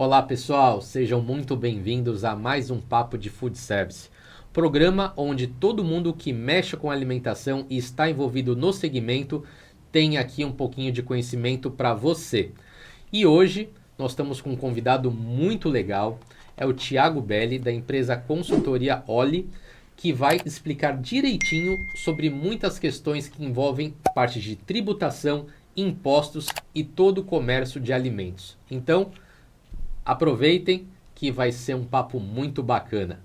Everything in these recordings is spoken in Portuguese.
Olá pessoal, sejam muito bem-vindos a mais um Papo de Food Service, programa onde todo mundo que mexe com alimentação e está envolvido no segmento tem aqui um pouquinho de conhecimento para você. E hoje nós estamos com um convidado muito legal, é o Thiago Belli, da empresa Consultoria Oli, que vai explicar direitinho sobre muitas questões que envolvem parte de tributação, impostos e todo o comércio de alimentos. Então, aproveitem que vai ser um papo muito bacana.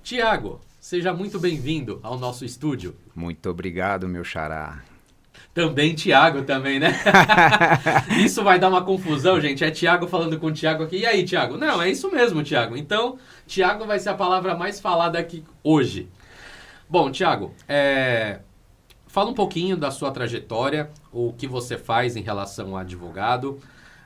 Thiago, seja muito bem-vindo ao nosso estúdio. Muito obrigado, meu xará. Também Thiago também, né? Isso vai dar uma confusão, gente. É Thiago falando com o Thiago aqui. E aí, Thiago? Não, é isso mesmo, Thiago. Então, Thiago vai ser a palavra mais falada aqui hoje. Bom, Thiago, fala um pouquinho da sua trajetória, o que você faz em relação a advogado,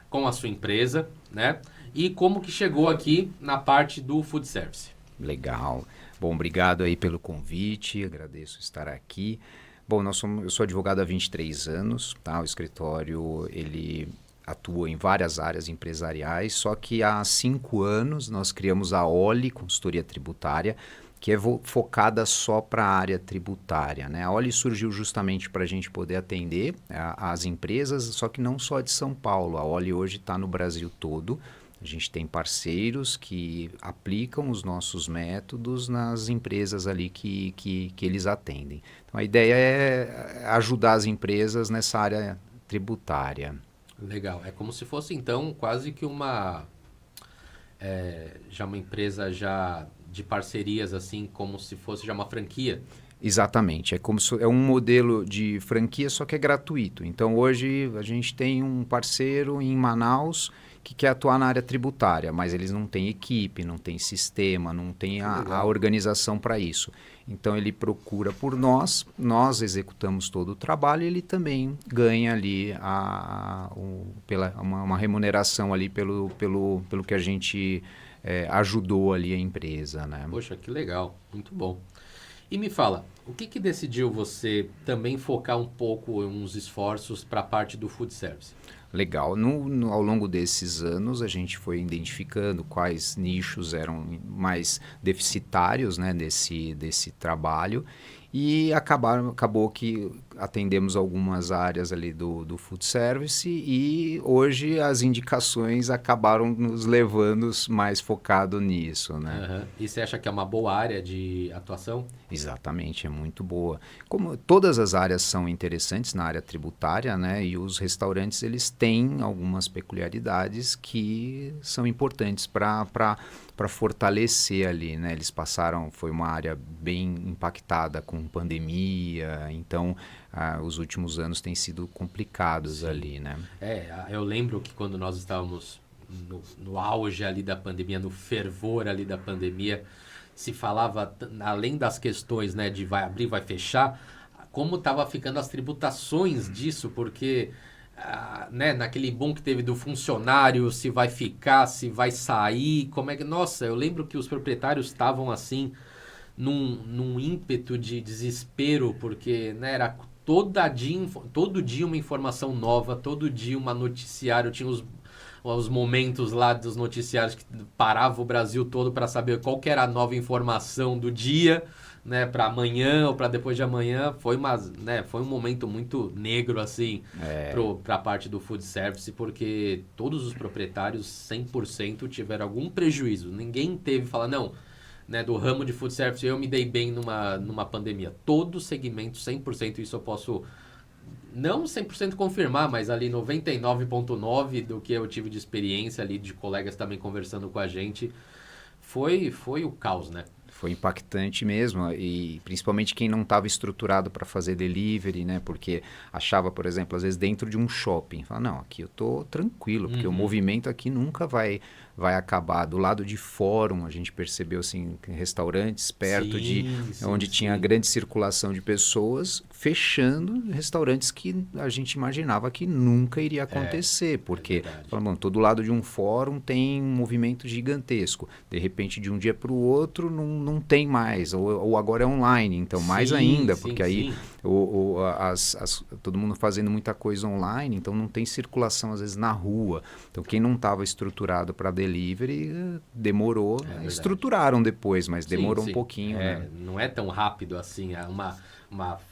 com a sua empresa, né? E como que chegou aqui na parte do food service. Legal. Bom, obrigado aí pelo convite, agradeço estar aqui. Bom, eu sou advogado há 23 anos, tá? O escritório, ele atua em várias áreas empresariais, só que há 5 anos nós criamos a Oli, Consultoria Tributária, que é focada só para a área tributária, né? A Oli surgiu justamente para a gente poder atender as empresas, só que não só de São Paulo. A Oli hoje está no Brasil todo. A gente tem parceiros que aplicam os nossos métodos nas empresas ali que eles atendem. Então, a ideia é ajudar as empresas nessa área tributária. Legal. É como se fosse, então, quase que já uma empresa já de parcerias, assim, como se fosse já uma franquia. Exatamente. É um modelo de franquia, só que é gratuito. Então, hoje, a gente tem um parceiro em Manaus que quer atuar na área tributária, mas eles não têm equipe, não têm sistema, não têm a organização para isso. Então, ele procura por nós executamos todo o trabalho e ele também ganha ali uma remuneração ali pelo que a gente ajudou ali a empresa, né? Poxa, que legal, muito bom. E me fala, o que decidiu você também focar um pouco uns esforços para a parte do food service? Legal. Ao longo desses anos, a gente foi identificando quais nichos eram mais deficitários, né, desse trabalho e acabou que atendemos algumas áreas ali do food service e hoje as indicações acabaram nos levando mais focado nisso, né? Uhum. E você acha que é uma boa área de atuação? Exatamente, é muito boa. Como todas as áreas são interessantes na área tributária, né? E os restaurantes, eles têm algumas peculiaridades que são importantes para fortalecer ali, né? Foi uma área bem impactada com pandemia, então os últimos anos têm sido complicados. Sim. Ali, né? Eu lembro que quando nós estávamos no auge ali da pandemia, no fervor ali da pandemia, se falava, além das questões, né, de vai abrir, vai fechar, como estava ficando as tributações disso, porque né, naquele boom que teve do funcionário, se vai ficar, se vai sair, como é que... Nossa, eu lembro que os proprietários estavam assim, num ímpeto de desespero, porque né, era todo dia uma informação nova, todo dia uma noticiário, tinha os momentos lá dos noticiários que parava o Brasil todo para saber qual que era a nova informação do dia, né, para amanhã ou para depois de amanhã. Foi um momento muito negro assim para a parte do food service, porque todos os proprietários 100% tiveram algum prejuízo. Ninguém teve falar não, né, do ramo de food service eu me dei bem numa pandemia. Todo segmento 100%, isso eu posso não 100% confirmar, mas ali 99,9% do que eu tive de experiência ali, de colegas também conversando com a gente, foi o caos, né? Foi impactante mesmo, e principalmente quem não estava estruturado para fazer delivery, né? Porque achava, por exemplo, às vezes dentro de um shopping, fala, não, aqui eu tô tranquilo, porque o movimento aqui nunca vai acabar. Do lado de fórum, a gente percebeu assim, restaurantes perto onde tinha grande circulação de pessoas, fechando restaurantes que a gente imaginava que nunca iria acontecer, porque todo lado de um fórum tem um movimento gigantesco. De repente, de um dia para o outro, não tem mais, ou agora é online, então mais ainda, porque aí Todo mundo fazendo muita coisa online, então não tem circulação às vezes na rua. Então quem não estava estruturado para delivery demorou. Estruturaram depois, mas demorou um pouquinho. Né? Não é tão rápido assim, é uma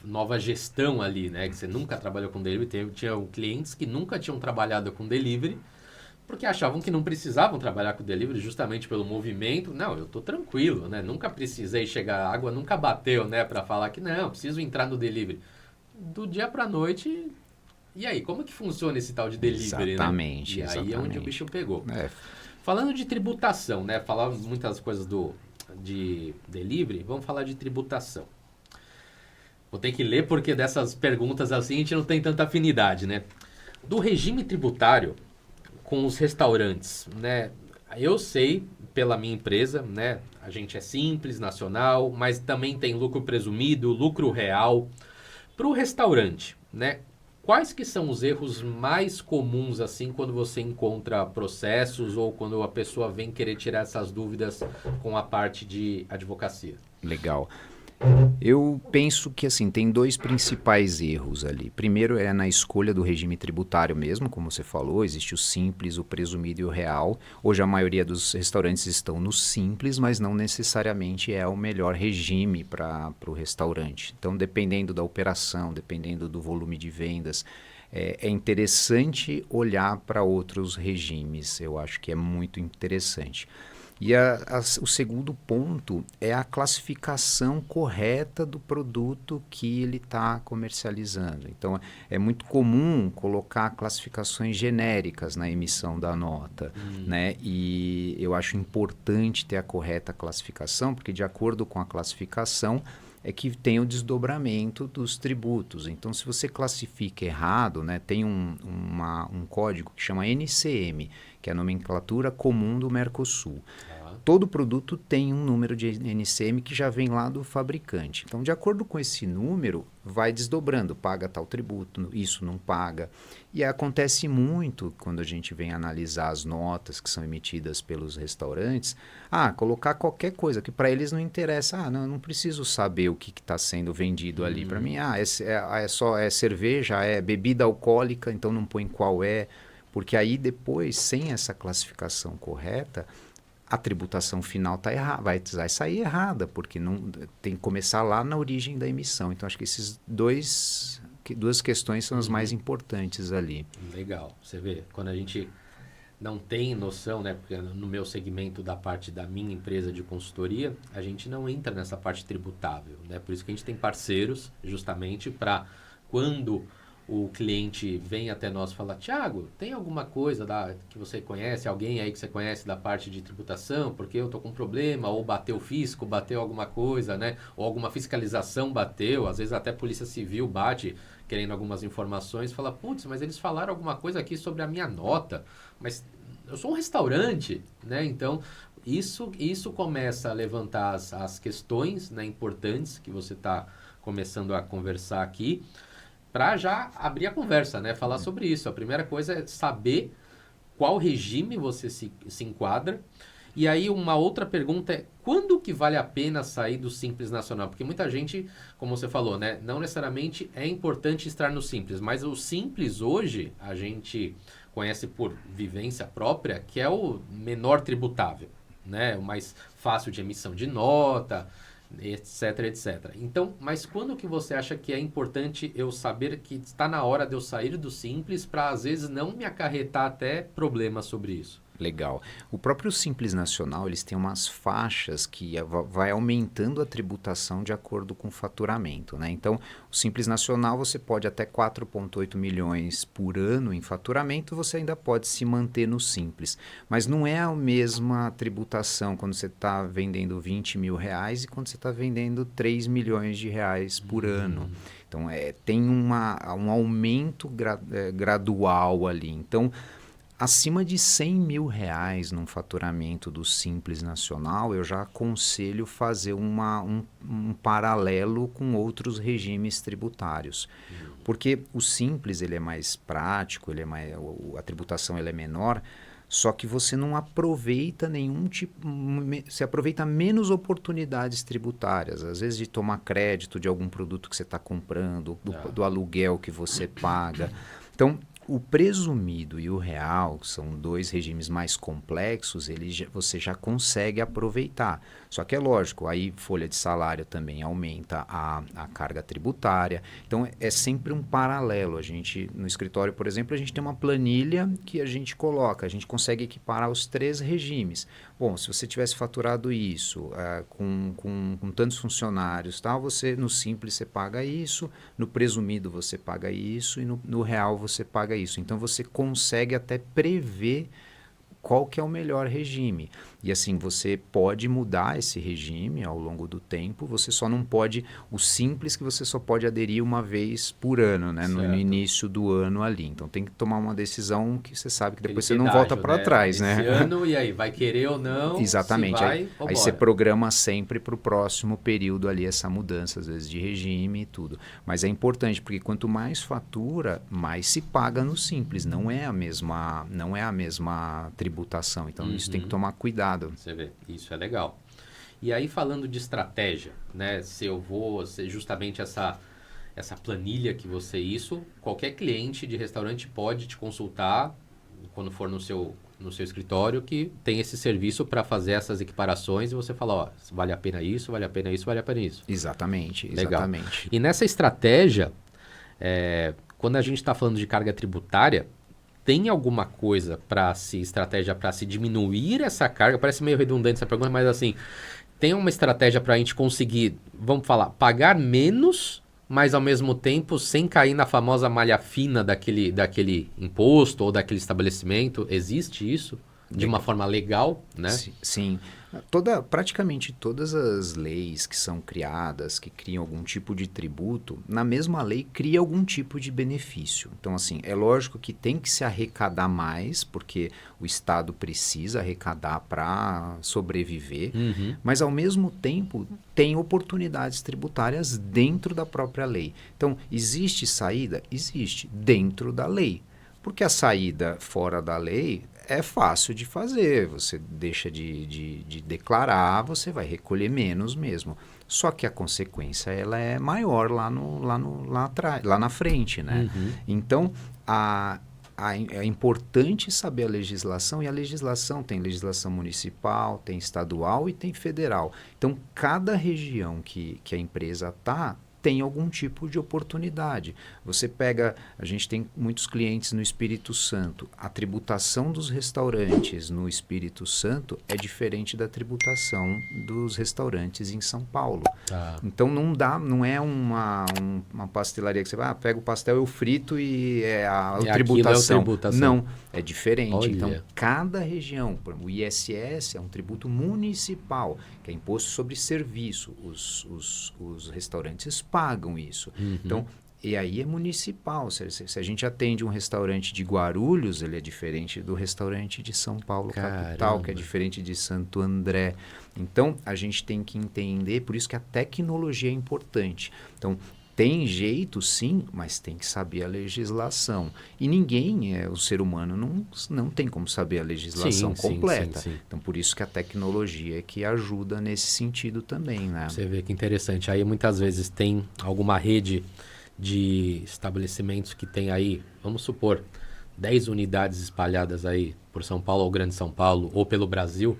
nova gestão ali, né? Que você nunca trabalhou com delivery. Tinham clientes que nunca tinham trabalhado com delivery, porque achavam que não precisavam trabalhar com delivery justamente pelo movimento. Não, eu tô tranquilo, né? Nunca precisei chegar, a água nunca bateu, né? Para falar que não, preciso entrar no delivery. Do dia para noite, e aí, como que funciona esse tal de delivery, exatamente, né? E aí é onde o bicho pegou. É. Falando de tributação, né? Falava muitas coisas de delivery, vamos falar de tributação. Vou ter que ler porque dessas perguntas assim a gente não tem tanta afinidade, né? Do regime tributário com os restaurantes, né? Eu sei pela minha empresa, né? A gente é simples, nacional, mas também tem lucro presumido, lucro real. Para o restaurante, né? Quais que são os erros mais comuns assim quando você encontra processos ou quando a pessoa vem querer tirar essas dúvidas com a parte de advocacia? Legal. Eu penso que assim tem dois principais erros ali. Primeiro é na escolha do regime tributário mesmo, como você falou, existe o simples, o presumido e o real. Hoje a maioria dos restaurantes estão no simples, mas não necessariamente é o melhor regime para o restaurante. Então, dependendo da operação, dependendo do volume de vendas, é interessante olhar para outros regimes. Eu acho que é muito interessante. E o segundo ponto é a classificação correta do produto que ele está comercializando. Então, é muito comum colocar classificações genéricas na emissão da nota, né? E eu acho importante ter a correta classificação, porque de acordo com a classificação é que tem o desdobramento dos tributos. Então, se você classifica errado, né, tem um código que chama NCM, que é a nomenclatura comum do Mercosul. Todo produto tem um número de NCM que já vem lá do fabricante. Então, de acordo com esse número, vai desdobrando, paga tal tributo, isso não paga. E acontece muito quando a gente vem analisar as notas que são emitidas pelos restaurantes, colocar qualquer coisa que para eles não interessa. Não preciso saber o que está sendo vendido ali. Para mim, é cerveja, é bebida alcoólica, então não põe qual é. Porque aí depois, sem essa classificação correta, a tributação final tá errada, vai sair errada, porque não tem que começar lá na origem da emissão. Então, acho que esses duas questões são as mais importantes ali. Legal. Você vê, quando a gente não tem noção, né? Porque no meu segmento da parte da minha empresa de consultoria, a gente não entra nessa parte tributável, né? Por isso que a gente tem parceiros, justamente para quando o cliente vem até nós e fala: Thiago, tem alguma coisa que você conhece, alguém aí que você conhece da parte de tributação, porque eu estou com um problema, ou bateu o fisco, bateu alguma coisa, né? Ou alguma fiscalização bateu, às vezes até a Polícia Civil bate querendo algumas informações, fala: putz, mas eles falaram alguma coisa aqui sobre a minha nota, mas eu sou um restaurante, né? Então, isso começa a levantar as questões, né, importantes que você está começando a conversar aqui, para já abrir a conversa, né? Falar sobre isso. A primeira coisa é saber qual regime você se enquadra. E aí uma outra pergunta é: quando que vale a pena sair do Simples Nacional? Porque muita gente, como você falou, né? Não necessariamente é importante estar no Simples, mas o Simples hoje a gente conhece por vivência própria, que é o menor tributável, né? O mais fácil de emissão de nota, etc, etc. Então, mas quando que você acha que é importante eu saber que está na hora de eu sair do Simples para, às vezes, não me acarretar até problemas sobre isso? Legal. O próprio Simples Nacional, eles têm umas faixas que vai aumentando a tributação de acordo com o faturamento, né? Então, o Simples Nacional, você pode até 4,8 milhões por ano em faturamento, você ainda pode se manter no Simples. Mas não é a mesma tributação quando você está vendendo 20 mil reais e quando você está vendendo 3 milhões de reais por ano. Então, tem um aumento gradual ali. Então, acima de 100 mil reais num faturamento do Simples Nacional, eu já aconselho fazer um paralelo com outros regimes tributários. Porque o Simples ele é mais prático, a tributação ele é menor, Só que você não aproveita nenhum tipo, você aproveita menos oportunidades tributárias, às vezes de tomar crédito de algum produto que você está comprando, do aluguel que você paga. Então, o presumido e o real, que são dois regimes mais complexos, você já consegue aproveitar. Só que é lógico, aí folha de salário também aumenta a carga tributária. Então, é sempre um paralelo. A gente, no escritório, por exemplo, a gente tem uma planilha que a gente coloca, a gente consegue equiparar os 3 regimes. Bom, se você tivesse faturado isso com tantos funcionários, tal, você no simples você paga isso, no presumido você paga isso e no real você paga isso. Então você consegue até prever qual que é o melhor regime. E assim, você pode mudar esse regime ao longo do tempo, você só não pode, o simples que você só pode aderir uma vez por ano, né? No início do ano ali. Então tem que tomar uma decisão que você sabe que depois você não volta para trás, né? Esse ano, e aí, vai querer ou não? Exatamente. Se vai, aí você programa sempre para o próximo período ali essa mudança, às vezes de regime e tudo. Mas é importante, porque quanto mais fatura, mais se paga no simples. Não é a mesma tributação. Então isso tem que tomar cuidado. Você vê, isso é legal. E aí, falando de estratégia, né? Se justamente essa planilha que qualquer cliente de restaurante pode te consultar quando for no seu escritório, que tem esse serviço para fazer essas equiparações, e você fala, ó, vale a pena isso, vale a pena isso, vale a pena isso. Exatamente, legal. Exatamente. E nessa estratégia, quando a gente está falando de carga tributária, tem alguma coisa estratégia para se diminuir essa carga? Parece meio redundante essa pergunta, mas assim, tem uma estratégia para a gente conseguir, vamos falar, pagar menos, mas ao mesmo tempo sem cair na famosa malha fina daquele imposto ou daquele estabelecimento? Existe isso? De uma forma legal, né? Sim. Praticamente todas as leis que são criadas, que criam algum tipo de tributo, na mesma lei cria algum tipo de benefício. Então, assim, é lógico que tem que se arrecadar mais, porque o Estado precisa arrecadar para sobreviver, mas ao mesmo tempo tem oportunidades tributárias dentro da própria lei. Então, existe saída? Existe, dentro da lei. Porque a saída fora da lei é fácil de fazer, você deixa de declarar, você vai recolher menos mesmo. Só que a consequência ela é maior lá na frente, né? Então, é importante saber a legislação, e a legislação tem legislação municipal, tem estadual e tem federal. Então, cada região que a empresa está, tem algum tipo de oportunidade. Você pega, a gente tem muitos clientes no Espírito Santo, a tributação dos restaurantes no Espírito Santo é diferente da tributação dos restaurantes em São Paulo. Então não é uma pastelaria que você vai, pega o pastel, eu frito e a tributação. Não, é diferente. Olha. Então, cada região, o ISS é um tributo municipal, que é imposto sobre serviço. Os restaurantes pagam isso. Então, e aí é municipal. Se a gente atende um restaurante de Guarulhos, ele é diferente do restaurante de São Paulo, capital, que é diferente de Santo André. Então, a gente tem que entender, por isso que a tecnologia é importante. Então, tem jeito, sim, mas tem que saber a legislação. E o ser humano não tem como saber a legislação completa. Sim. Então, por isso que a tecnologia é que ajuda nesse sentido também, né? Você vê que interessante. Aí, muitas vezes, tem alguma rede de estabelecimentos que tem aí, vamos supor, 10 unidades espalhadas aí por São Paulo ou Grande São Paulo ou pelo Brasil.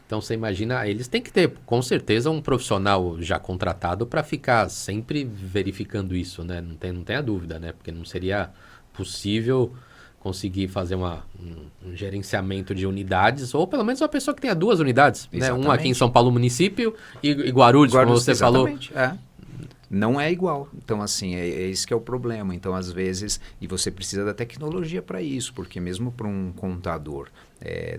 Então, você imagina, eles têm que ter, com certeza, um profissional já contratado para ficar sempre verificando isso, né? Não tenha dúvida, né? Porque não seria possível conseguir fazer um gerenciamento de unidades, ou pelo menos uma pessoa que tenha 2 unidades, né? Uma aqui em São Paulo, município, e Guarulhos, como você exatamente, falou. Não é igual. Então, assim, é esse que é o problema. Então, às vezes, e você precisa da tecnologia para isso, porque mesmo para um contador,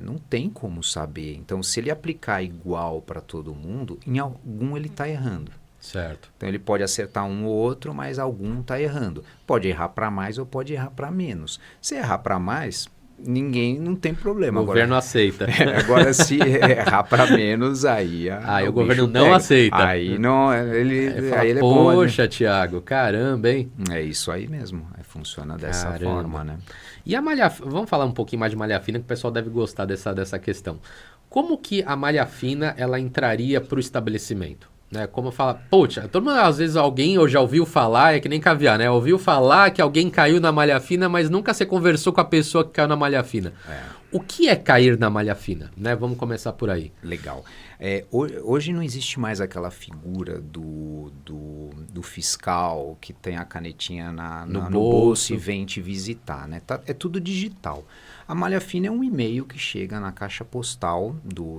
não tem como saber. Então, se ele aplicar igual para todo mundo, em algum ele está errando. Certo. Então, ele pode acertar um ou outro, mas algum está errando. Pode errar para mais ou pode errar para menos. Se errar para mais, ninguém não tem problema. O governo aceita. Agora, se errar para menos, aí o governo não aceita. Aí não, Fala, aí ele é bom. Poxa, Thiago, caramba, hein? É isso aí mesmo. Funciona dessa forma, né? E a malha... Vamos falar um pouquinho mais de malha fina, que o pessoal deve gostar dessa questão. Como que a malha fina, ela entraria para o estabelecimento? Né? Como fala, poxa, todo mundo, às vezes alguém ou já ouviu falar, é que nem caviar, né? Ouviu falar que alguém caiu na malha fina, mas nunca você conversou com a pessoa que caiu na malha fina. O que é cair na malha fina? Né? Vamos começar por aí. Legal. Hoje não existe mais aquela figura do fiscal que tem a canetinha no bolso e vem te visitar, né? É tudo digital. A malha fina é um e-mail que chega na caixa postal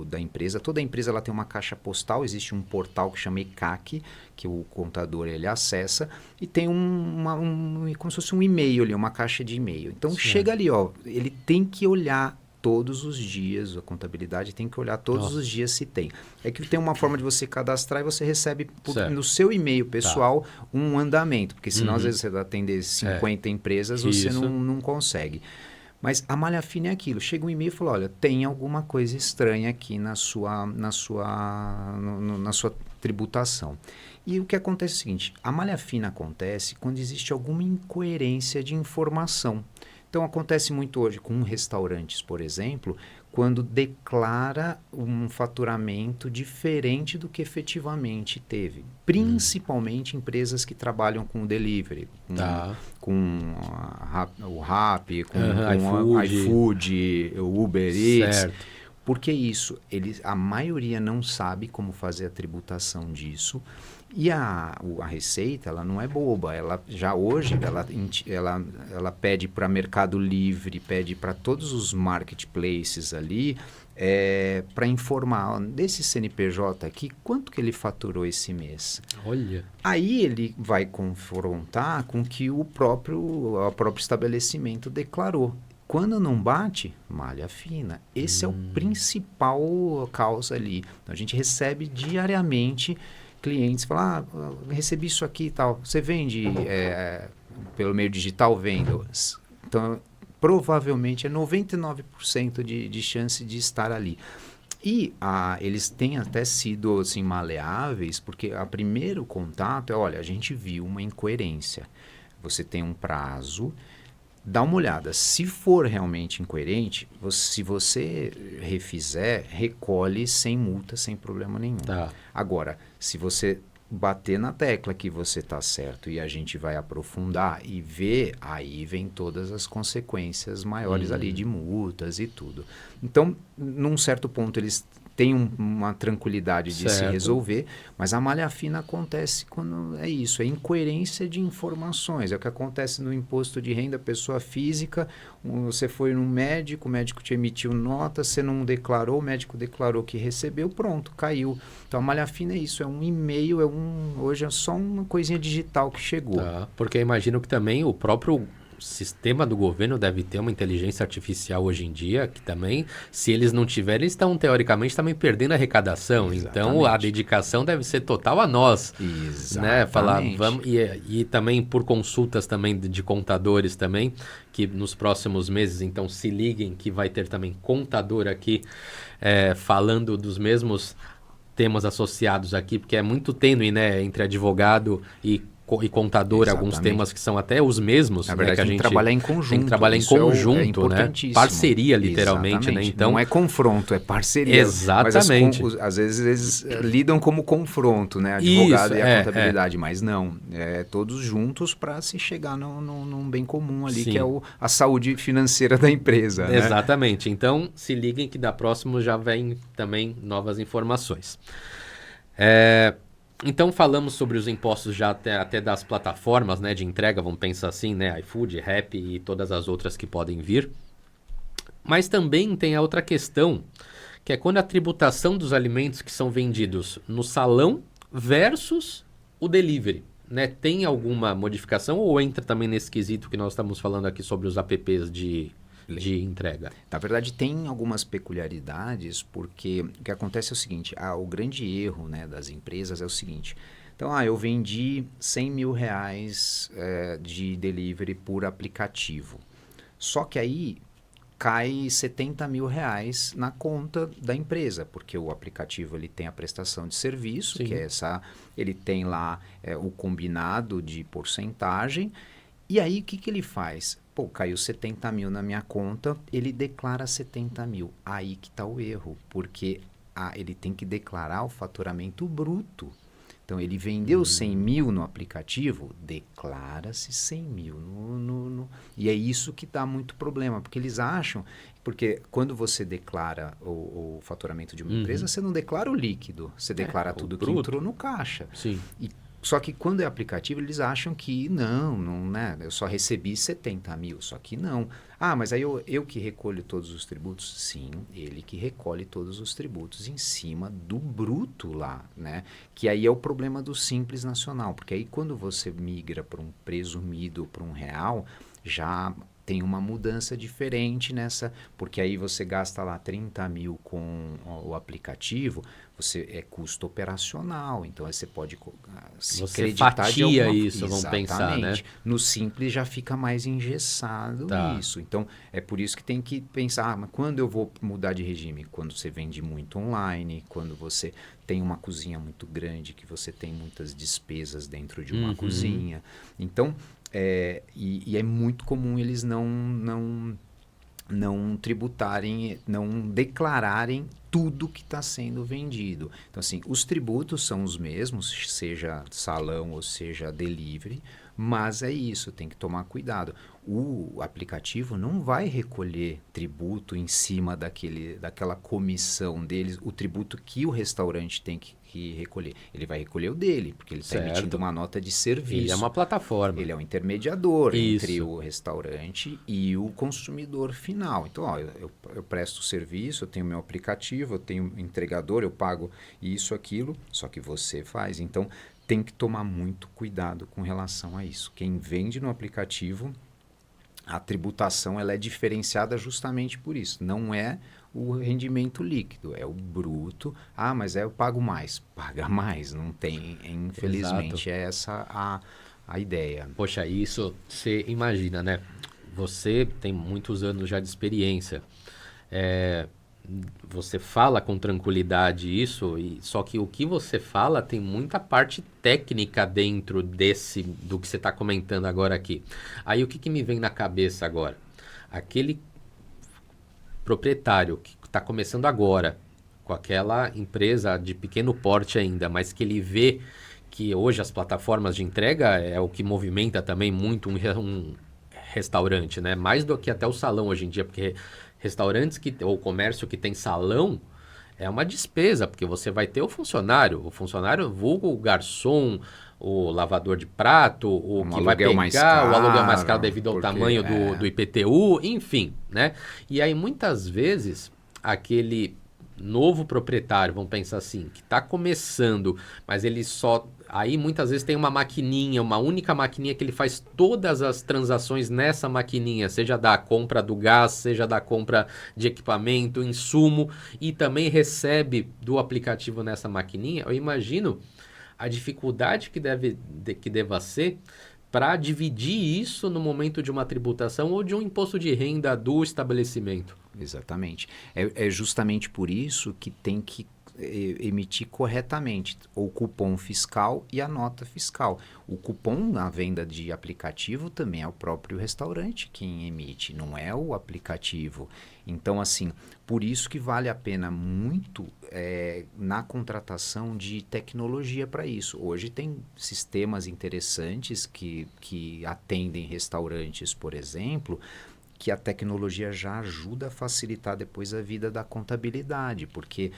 da empresa. Toda empresa ela tem uma caixa postal, existe um portal que chama ECAC, que o contador ele acessa, e tem como se fosse um e-mail ali, uma caixa de e-mail. Então chega ali, ó, ele tem que olhar todos os dias, a contabilidade tem que olhar todos os dias se tem. É que tem uma forma de você cadastrar e você recebe no seu e-mail pessoal um andamento, porque senão às vezes você vai atender 50 empresas, você não consegue. Mas a malha fina é aquilo. Chega um e-mail e fala, olha, tem alguma coisa estranha aqui na sua tributação. E o que acontece é o seguinte, a malha fina acontece quando existe alguma incoerência de informação. Então, acontece muito hoje com restaurantes, por exemplo, quando declara um faturamento diferente do que efetivamente teve. Principalmente empresas que trabalham com delivery, com o Rappi, com o iFood, o Uber Eats. Por que isso? A maioria não sabe como fazer a tributação disso. E a Receita, ela não é boba, ela já hoje, ela pede para Mercado Livre, pede para todos os marketplaces ali, para informar, desse CNPJ aqui, quanto que ele faturou esse mês. Olha. Aí ele vai confrontar com o que o próprio estabelecimento declarou. Quando não bate, malha fina. Esse é o principal causa ali. A gente recebe diariamente clientes falam, recebi isso aqui e tal. Você vende pelo meio digital? Vendo. Então, provavelmente é 99% de chance de estar ali. E eles têm até sido assim, maleáveis, porque o primeiro contato é, olha, a gente viu uma incoerência. Você tem um prazo, dá uma olhada. Se for realmente incoerente, se você refizer, recolhe sem multa, sem problema nenhum. Agora, se você bater na tecla que você está certo e a gente vai aprofundar e ver, aí vem todas as consequências maiores ali de multas e tudo. Então, num certo ponto, eles têm uma tranquilidade de se resolver, mas a malha fina acontece quando é isso, é incoerência de informações. É o que acontece no imposto de renda pessoa física, você foi num médico, o médico te emitiu nota, você não declarou, o médico declarou que recebeu, pronto, caiu. Então a malha fina é isso, é um e-mail, hoje é só uma coisinha digital que chegou. Porque eu imagino que também o próprio sistema do governo deve ter uma inteligência artificial hoje em dia, que também, se eles não tiverem, eles estão teoricamente também perdendo a arrecadação. Exatamente. Então a dedicação deve ser total a nós. Exatamente. Né? Falar, e também por consultas também de contadores também, que nos próximos meses, então se liguem que vai ter também contador aqui falando dos mesmos temas associados aqui, porque é muito tênue, né, entre advogado e contador, alguns temas que são até os mesmos. Na verdade, que a gente tem que trabalhar em conjunto. Tem que trabalhar em conjunto, né? Parceria, literalmente, né? Então, não é confronto, é parceria. Exatamente. Mas às vezes eles lidam como confronto, né? Advogado e a contabilidade, mas não. Todos juntos para se chegar num bem comum ali, que é a saúde financeira da empresa. Exatamente. Né? Então, se liguem que da próxima já vem também novas informações. Então falamos sobre os impostos já até das plataformas, né, de entrega, vamos pensar assim, né, iFood, Rappi e todas as outras que podem vir. Mas também tem a outra questão, que é quando a tributação dos alimentos que são vendidos no salão versus o delivery. Né? Tem alguma modificação ou entra também nesse quesito que nós estamos falando aqui sobre os apps de entrega? Na verdade, tem algumas peculiaridades, porque o que acontece é o seguinte, o grande erro, né, das empresas é o seguinte, então, eu vendi 100 mil reais de delivery por aplicativo, só que aí cai 70 mil reais na conta da empresa, porque o aplicativo ele tem a prestação de serviço, Sim. que é ele tem lá o combinado de porcentagem, e aí o que ele faz? Pô, caiu 70 mil na minha conta, ele declara 70 mil. Aí que está o erro, porque ele tem que declarar o faturamento bruto. Então, ele vendeu 100 mil no aplicativo, declara-se 100 mil. E é isso que dá muito problema, porque eles acham... Porque quando você declara o faturamento de uma empresa, você não declara o líquido, você declara tudo que entrou no caixa. Sim. Só que quando é aplicativo, eles acham que não, né? Eu só recebi 70 mil, só que não. Ah, mas aí eu que recolho todos os tributos? Sim, ele que recolhe todos os tributos em cima do bruto lá, né? Que aí é o problema do Simples Nacional, porque aí quando você migra para um presumido, para um real, já tem uma mudança diferente nessa, porque aí você gasta lá 30 mil com o aplicativo, é custo operacional, então aí você pode se você creditar fatia de alguma isso, vamos pensar, né? No Simples já fica mais engessado isso. Então, é por isso que tem que pensar, mas quando eu vou mudar de regime? Quando você vende muito online, quando você tem uma cozinha muito grande, que você tem muitas despesas dentro de uma cozinha. Então, e é muito comum eles não tributarem, não declararem tudo que está sendo vendido. Então, assim, os tributos são os mesmos, seja salão ou seja delivery, mas é isso, tem que tomar cuidado. O aplicativo não vai recolher tributo em cima daquela comissão deles, o tributo que o restaurante tem que recolher. Ele vai recolher o dele, porque ele está emitindo uma nota de serviço. Ele é uma plataforma. Ele é um intermediador entre o restaurante e o consumidor final. Então, eu presto serviço, eu tenho meu aplicativo, eu tenho entregador, eu pago isso, aquilo, só que você faz. Então, tem que tomar muito cuidado com relação a isso. Quem vende no aplicativo, a tributação ela é diferenciada justamente por isso. Não é o rendimento líquido, é o bruto. Ah, mas eu pago mais. Paga mais, não tem. Infelizmente, é essa a ideia. Poxa, isso você imagina, né? Você tem muitos anos já de experiência. Você fala com tranquilidade isso, só que o que você fala tem muita parte técnica dentro do que você está comentando agora aqui. Aí o que me vem na cabeça agora? Aquele proprietário que está começando agora, com aquela empresa de pequeno porte ainda, mas que ele vê que hoje as plataformas de entrega é o que movimenta também muito um restaurante, né? Mais do que até o salão hoje em dia, porque restaurantes ou comércio que tem salão é uma despesa, porque você vai ter o funcionário vulgo, o garçom, o lavador de prato, o que vai pegar, o aluguel mais caro devido ao tamanho do IPTU, enfim, né? E aí muitas vezes aquele novo proprietário, vamos pensar assim, que está começando, mas ele só... Aí muitas vezes tem uma maquininha, uma única maquininha que ele faz todas as transações nessa maquininha, seja da compra do gás, seja da compra de equipamento, insumo, e também recebe do aplicativo nessa maquininha. Eu imagino a dificuldade que deva ser para dividir isso no momento de uma tributação ou de um imposto de renda do estabelecimento. Exatamente. É justamente por isso que tem que emitir corretamente o cupom fiscal e a nota fiscal. O cupom na venda de aplicativo também é o próprio restaurante quem emite, não é o aplicativo. Então, assim, por isso que vale a pena muito na contratação de tecnologia para isso. Hoje tem sistemas interessantes que atendem restaurantes, por exemplo, que a tecnologia já ajuda a facilitar depois a vida da contabilidade, porque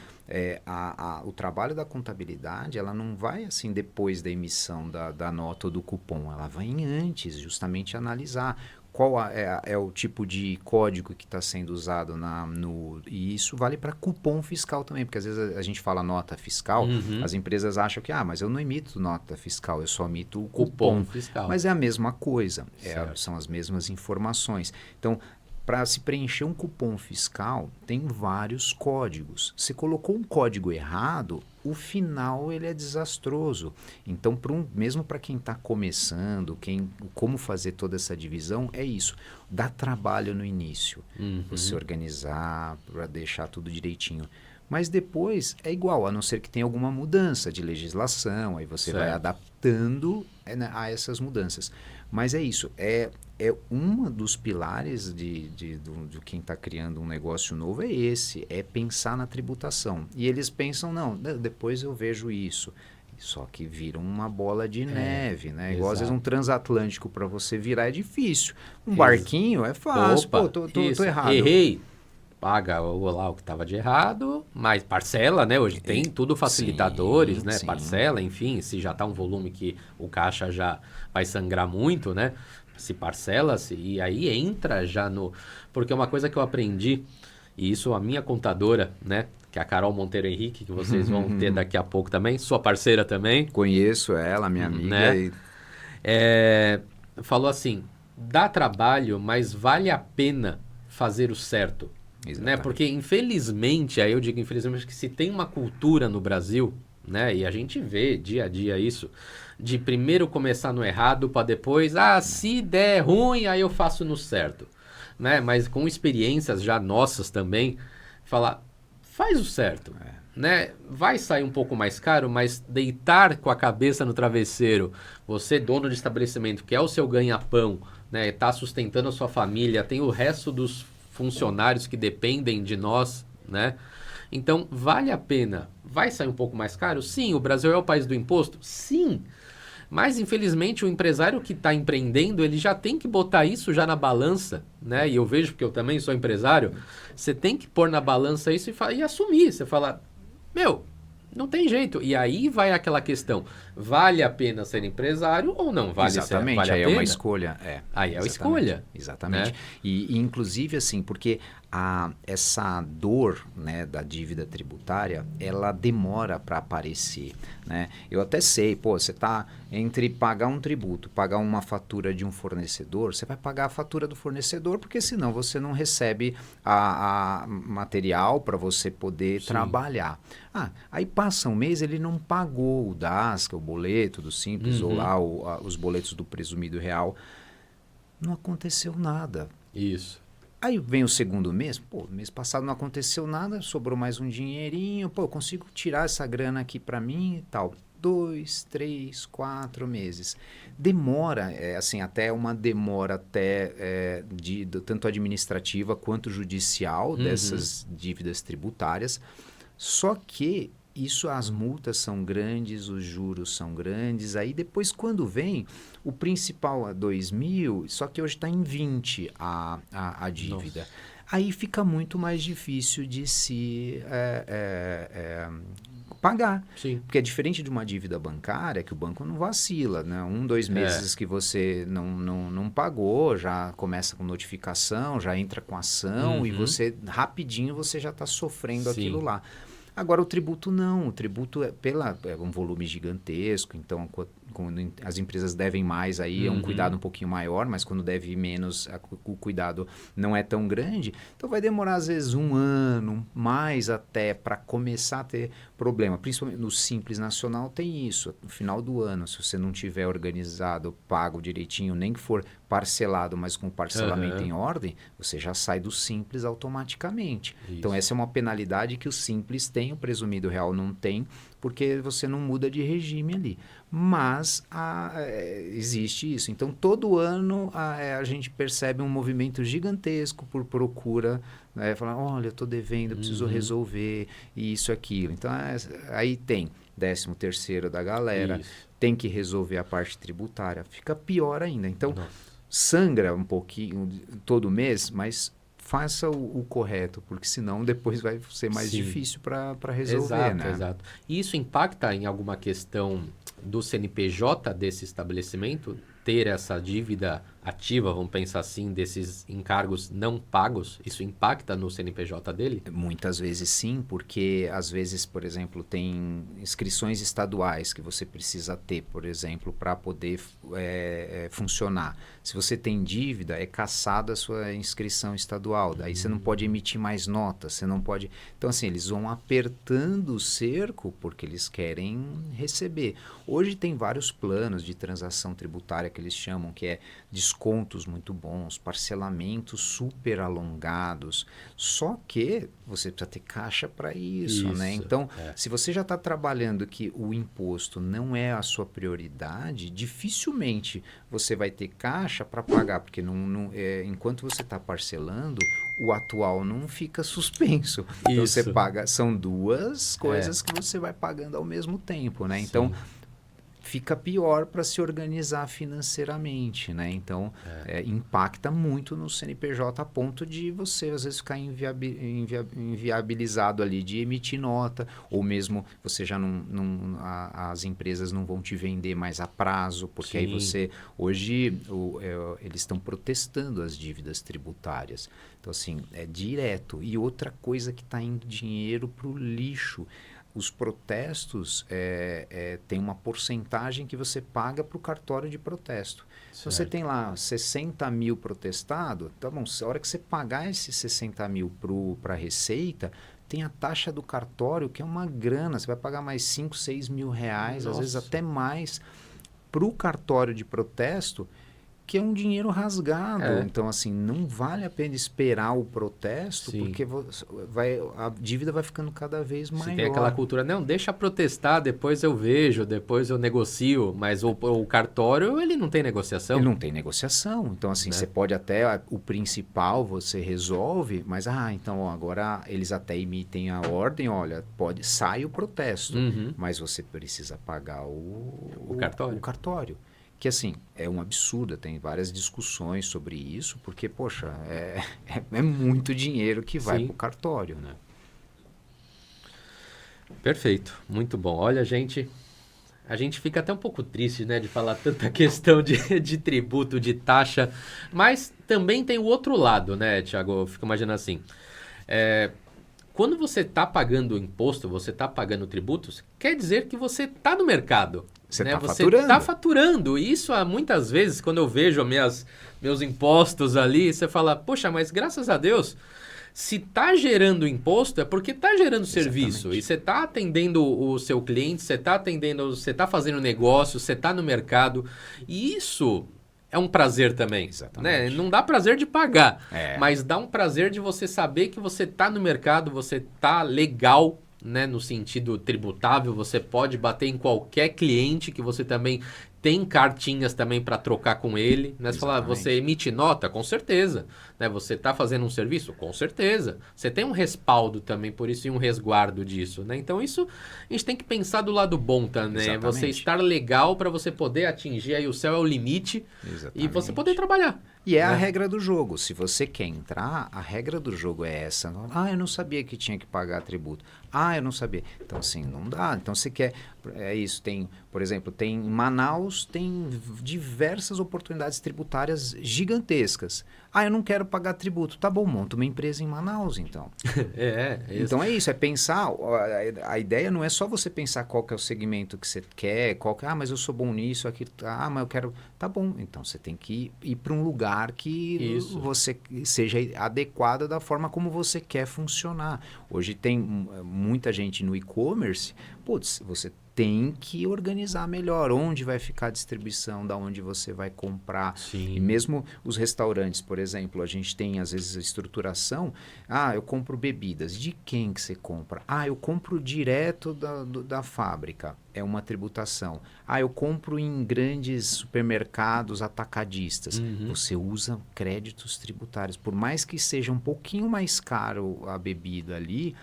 o trabalho da contabilidade ela não vai assim depois da emissão da nota ou do cupom, ela vai antes, justamente analisar qual é o tipo de código que está sendo usado e isso vale para cupom fiscal também, porque às vezes a gente fala nota fiscal, as empresas acham que mas eu não emito nota fiscal, eu só emito o cupom fiscal. Mas é a mesma coisa, são as mesmas informações. Então, para se preencher um cupom fiscal, tem vários códigos. Se colocou um código errado, o final ele é desastroso. Então, mesmo para quem está começando, como fazer toda essa divisão, é isso. Dá trabalho no início, você organizar, para deixar tudo direitinho. Mas depois é igual, a não ser que tenha alguma mudança de legislação, aí você vai adaptando a essas mudanças. Mas é isso, é um dos pilares de quem está criando um negócio novo, é esse, é pensar na tributação. E eles pensam, não, depois eu vejo isso. Só que vira uma bola de neve, né? Igual às vezes um transatlântico para você virar é difícil. Um barquinho é fácil. Opa, tô errado. Errei. Paga o que estava de errado, mas parcela, né? Hoje tem tudo facilitadores, né? Sim. Parcela, enfim, se já está um volume que o caixa já vai sangrar muito, né? Se parcela, e aí entra já no... Porque uma coisa que eu aprendi, e isso a minha contadora, né? Que é a Carol Monteiro Henrique, que vocês vão ter daqui a pouco também, sua parceira também. Conheço ela, minha amiga. Né? Falou assim, dá trabalho, mas vale a pena fazer o certo. Né? Porque infelizmente, aí eu digo infelizmente, que se tem uma cultura no Brasil, né? E a gente vê dia a dia isso, de primeiro começar no errado para depois, se der ruim, aí eu faço no certo. Né? Mas com experiências já nossas também, falar, faz o certo. Né? Vai sair um pouco mais caro, mas deitar com a cabeça no travesseiro, você dono de estabelecimento, que é o seu ganha-pão, né? Tá sustentando a sua família, tem o resto dos funcionários que dependem de nós, né? Então, vale a pena. Vai sair um pouco mais caro? Sim. O Brasil é o país do imposto? Sim. Mas, infelizmente, o empresário que está empreendendo, ele já tem que botar isso já na balança, né? E eu vejo, porque eu também sou empresário, você tem que pôr na balança isso e assumir. Você fala, não tem jeito. E aí vai aquela questão, vale a pena ser empresário ou não vale ser? Exatamente, vale aí a pena? É uma escolha. Aí é uma escolha. Exatamente. Né? E inclusive assim, porque essa dor, né, da dívida tributária, ela demora para aparecer. Né? Eu até sei, você está entre pagar um tributo, pagar uma fatura de um fornecedor, você vai pagar a fatura do fornecedor, porque senão você não recebe a material para você poder trabalhar. Aí passa um mês, ele não pagou o DASC, o boleto do Simples, ou lá os boletos do presumido real. Não aconteceu nada. Isso. Aí vem o segundo mês, mês passado não aconteceu nada, sobrou mais um dinheirinho, eu consigo tirar essa grana aqui para mim e tal. 2, 3, 4 meses. Demora, até uma demora tanto administrativa quanto judicial dessas dívidas tributárias. Só que as multas são grandes, os juros são grandes. Aí depois, quando vem, o principal é 2.000, só que hoje está em 20 a dívida. Nossa. Aí fica muito mais difícil de se pagar. Sim. Porque é diferente de uma dívida bancária, que o banco não vacila, né? 1, 2 meses que você não pagou, já começa com notificação, já entra com ação e você, rapidinho, você já está sofrendo aquilo lá. Agora, o tributo não. O tributo é um volume gigantesco, então quando as empresas devem mais, aí é um cuidado um pouquinho maior, mas quando deve menos, o cuidado não é tão grande. Então, vai demorar, às vezes, 1 ano, mais até, para começar a ter problema. Principalmente no Simples Nacional tem isso. No final do ano, se você não tiver organizado, pago direitinho, nem que for parcelado, mas com parcelamento em ordem, você já sai do Simples automaticamente. Isso. Então, essa é uma penalidade que o Simples tem, o presumido real não tem, porque você não muda de regime ali. Mas existe isso. Então, todo ano a gente percebe um movimento gigantesco por procura, falar, olha, eu estou devendo, eu preciso resolver isso, aquilo. Então, aí tem 13º da galera, tem que resolver a parte tributária. Fica pior ainda. Então, sangra um pouquinho todo mês, mas faça o correto, porque senão depois vai ser mais difícil para resolver. Exato, né? Exato. E isso impacta em alguma questão do CNPJ desse estabelecimento, ter essa dívida ativa, vamos pensar assim, desses encargos não pagos, isso impacta no CNPJ dele? Muitas vezes sim, porque às vezes, por exemplo, tem inscrições estaduais que você precisa ter, por exemplo, para poder funcionar. Se você tem dívida, é cassada a sua inscrição estadual, daí você não pode emitir mais notas, você não pode... Então, assim, eles vão apertando o cerco porque eles querem receber. Hoje tem vários planos de transação tributária que eles chamam, que é descontos muito bons, parcelamentos super alongados, só que você precisa ter caixa para isso, né? Então, se você já está trabalhando que o imposto não é a sua prioridade, dificilmente você vai ter caixa para pagar, porque enquanto você está parcelando, o atual não fica suspenso. Então, você paga, são duas coisas que você vai pagando ao mesmo tempo, né? Sim. Então, fica pior para se organizar financeiramente, né? Então, impacta muito no CNPJ a ponto de você, às vezes, ficar inviabilizado ali de emitir nota, ou mesmo você já as empresas não vão te vender mais a prazo, porque aí você... Hoje, eles estão protestando as dívidas tributárias. Então, assim, é direto. E outra coisa que está indo dinheiro para o lixo. Os protestos tem uma porcentagem que você paga para o cartório de protesto. Se você tem lá 60 mil protestado, tá bom, a hora que você pagar esses 60 mil para a Receita, tem a taxa do cartório, que é uma grana, você vai pagar mais 5, 6 mil reais, Nossa. às vezes até mais, para o cartório de protesto, que é um dinheiro rasgado. Então, assim, não vale a pena esperar o protesto, porque a dívida vai ficando cada vez maior. Você tem aquela cultura, não, deixa protestar, depois eu vejo, depois eu negocio, mas o cartório, ele não tem negociação. Ele não tem negociação. Então, assim, você pode até, o principal você resolve, mas, então, agora eles até emitem a ordem, olha, sai o protesto, mas você precisa pagar o cartório. Que, assim, é um absurdo, tem várias discussões sobre isso, porque, poxa, é muito dinheiro que vai para o cartório, né? Perfeito, muito bom. Olha, a gente fica até um pouco triste, né, de falar tanta questão de tributo, de taxa, mas também tem o outro lado, né, Thiago? Eu fico imaginando assim, quando você está pagando imposto, você está pagando tributos, quer dizer que você está no mercado. Você está faturando. Você está faturando. E isso, muitas vezes, quando eu vejo meus impostos ali, você fala, poxa, mas graças a Deus, se está gerando imposto, é porque está gerando serviço. E você está atendendo o seu cliente, você está fazendo negócio, você está no mercado. E isso é um prazer também. Né? Não dá prazer de pagar, mas dá um prazer de você saber que você está no mercado, você está legal, né, no sentido tributável, você pode bater em qualquer cliente que você também tem cartinhas também para trocar com ele. Né? Você fala, você emite nota? Com certeza. Né? Você está fazendo um serviço? Com certeza. Você tem um respaldo também por isso e um resguardo disso. Né? Então isso a gente tem que pensar do lado bom também. Você estar legal para você poder atingir aí o céu é o limite e você poder trabalhar. E a regra do jogo. Se você quer entrar, a regra do jogo é essa. Eu não sabia que tinha que pagar tributo. Eu não sabia. Então, assim, não dá. Então, você quer... É isso. Tem, por exemplo, tem em Manaus, tem diversas oportunidades tributárias gigantescas. Eu não quero pagar tributo. Tá bom, monta uma empresa em Manaus, então. Isso. Então, é isso. É pensar... A ideia não é só você pensar qual que é o segmento que você quer, mas eu sou bom nisso, aqui. Mas eu quero... Tá bom. Então, você tem que ir para um lugar que você seja adequada da forma como você quer funcionar. Hoje tem muita gente no e-commerce, você tem que organizar melhor onde vai ficar a distribuição, da onde você vai comprar. Sim. E mesmo os restaurantes, por exemplo, a gente tem às vezes a estruturação, eu compro bebidas, de quem que você compra? Eu compro direto da fábrica, é uma tributação. Eu compro em grandes supermercados atacadistas, você usa créditos tributários, por mais que seja um pouquinho mais caro a bebida ali,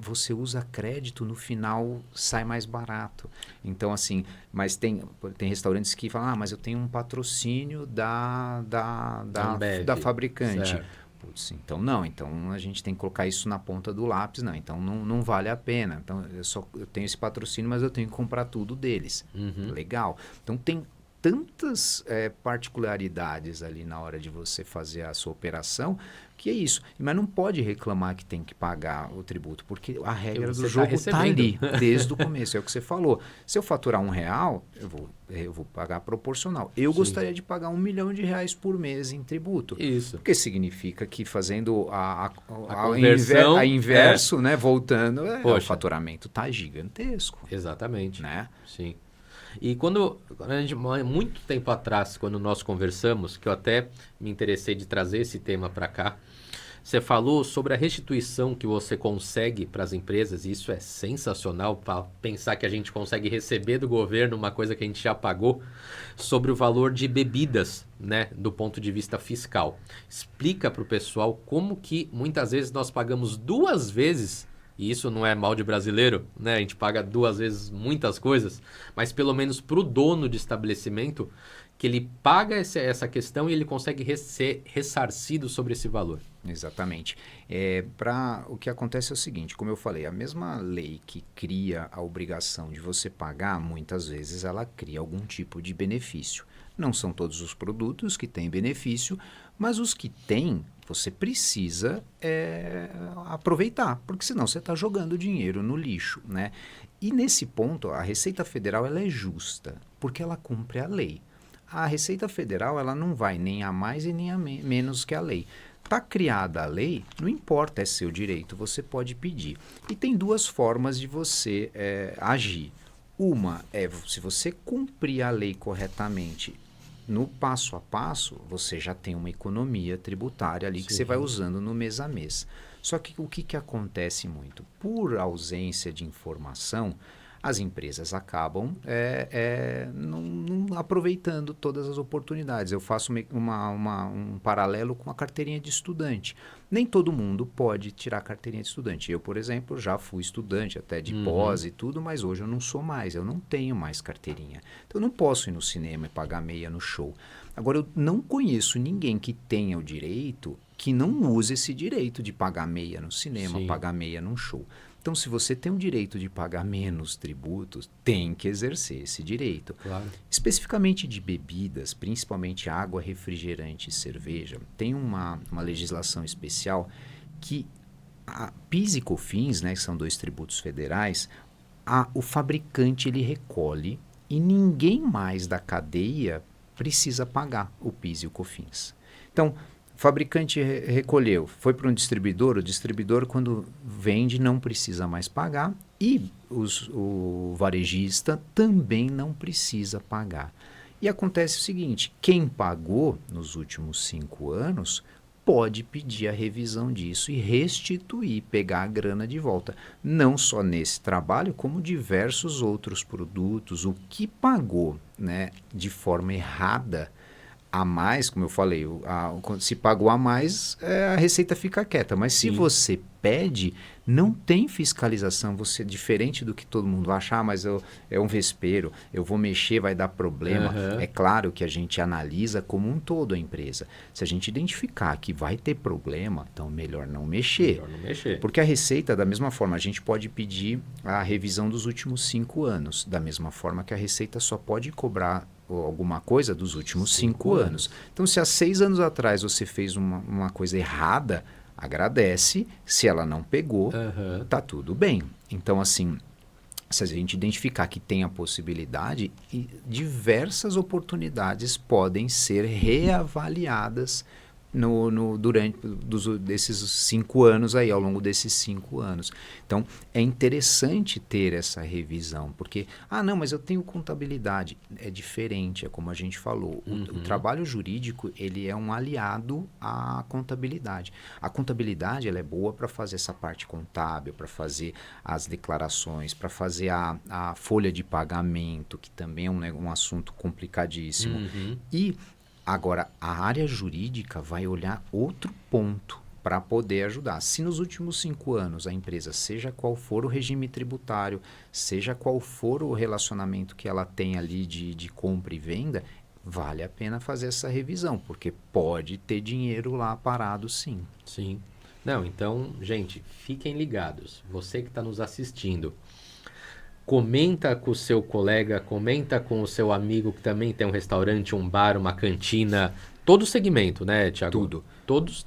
você usa crédito, no final sai mais barato. Então, assim, mas tem restaurantes que falam, mas eu tenho um patrocínio da fabricante. Putz, então não, então a gente tem que colocar isso na ponta do lápis, então não vale a pena. Então eu tenho esse patrocínio, mas eu tenho que comprar tudo deles. Legal. Então tem tantas particularidades ali na hora de você fazer a sua operação, que é isso. Mas não pode reclamar que tem que pagar o tributo, porque a regra do jogo está ali, desde o começo. É o que você falou. Se eu faturar R$1, eu vou pagar proporcional. Eu gostaria de pagar R$1 milhão por mês em tributo. Isso. Porque significa que fazendo a conversão, a inverso, né, voltando, o Poxa, faturamento está gigantesco. Exatamente. Né? Sim. E quando a gente, muito tempo atrás, quando nós conversamos, que eu até me interessei de trazer esse tema para cá, você falou sobre a restituição que você consegue para as empresas, e isso é sensacional, para pensar que a gente consegue receber do governo uma coisa que a gente já pagou, sobre o valor de bebidas, né, do ponto de vista fiscal. Explica para o pessoal como que muitas vezes nós pagamos 2 vezes. E isso não é mal de brasileiro, né? A gente paga 2 vezes muitas coisas, mas pelo menos para o dono de estabelecimento, que ele paga essa questão e ele consegue ser ressarcido sobre esse valor. Exatamente. O que acontece é o seguinte, como eu falei, a mesma lei que cria a obrigação de você pagar, muitas vezes ela cria algum tipo de benefício. Não são todos os produtos que têm benefício, mas os que têm, você precisa aproveitar, porque senão você está jogando dinheiro no lixo, né? E nesse ponto, a Receita Federal ela é justa, porque ela cumpre a lei. A Receita Federal ela não vai nem a mais e nem a menos que a lei. Está criada a lei, não importa, é seu direito, você pode pedir. E tem 2 formas de você agir. Uma é, se você cumprir a lei corretamente, no passo a passo, você já tem uma economia tributária ali que você vai usando no mês a mês. Só que o que acontece muito? Por ausência de informação, as empresas acabam não aproveitando todas as oportunidades. Eu faço um paralelo com a carteirinha de estudante. Nem todo mundo pode tirar a carteirinha de estudante. Eu, por exemplo, já fui estudante até de pós e tudo, mas hoje eu não sou mais, eu não tenho mais carteirinha. Então eu não posso ir no cinema e pagar meia no show. Agora, eu não conheço ninguém que tenha o direito que não use esse direito de pagar meia no cinema, pagar meia num show. Então, se você tem o direito de pagar menos tributos, tem que exercer esse direito. Claro. Especificamente de bebidas, principalmente água, refrigerante e cerveja, tem uma legislação especial que a PIS e COFINS, né, que são 2 tributos federais, o fabricante ele recolhe e ninguém mais da cadeia precisa pagar o PIS e o COFINS. Então, o fabricante recolheu, foi para um distribuidor, o distribuidor quando vende não precisa mais pagar e o varejista também não precisa pagar. E acontece o seguinte, quem pagou nos últimos 5 anos pode pedir a revisão disso e restituir, pegar a grana de volta. Não só nesse trabalho, como diversos outros produtos, o que pagou, né, de forma errada, a mais, como eu falei, se pagou a mais, a receita fica quieta. Mas se você pede, não tem fiscalização. Você, diferente do que todo mundo acha, mas é um vespeiro, eu vou mexer, vai dar problema. É claro que a gente analisa como um todo a empresa. Se a gente identificar que vai ter problema, então melhor não mexer. Melhor não mexer. Porque a receita, da mesma forma, a gente pode pedir a revisão dos últimos 5 anos. Da mesma forma que a receita só pode cobrar alguma coisa dos últimos 5 anos. Então, se há 6 anos atrás você fez uma coisa errada, agradece. Se ela não pegou, tá tudo bem. Então, assim, se a gente identificar que tem a possibilidade, diversas oportunidades podem ser reavaliadas durante desses 5 anos aí, ao longo desses 5 anos. Então, é interessante ter essa revisão, porque, não, mas eu tenho contabilidade. É diferente, é como a gente falou. O trabalho jurídico, ele é um aliado à contabilidade. A contabilidade, ela é boa para fazer essa parte contábil, para fazer as declarações, para fazer a folha de pagamento, que também é um assunto complicadíssimo. E agora, a área jurídica vai olhar outro ponto para poder ajudar. Se nos últimos 5 anos a empresa, seja qual for o regime tributário, seja qual for o relacionamento que ela tem ali de compra e venda, vale a pena fazer essa revisão, porque pode ter dinheiro lá parado sim. Sim. Não, então, gente, fiquem ligados. Você que está nos assistindo, comenta com o seu colega, comenta com o seu amigo que também tem um restaurante, um bar, uma cantina, todo segmento, né, Thiago? Tudo.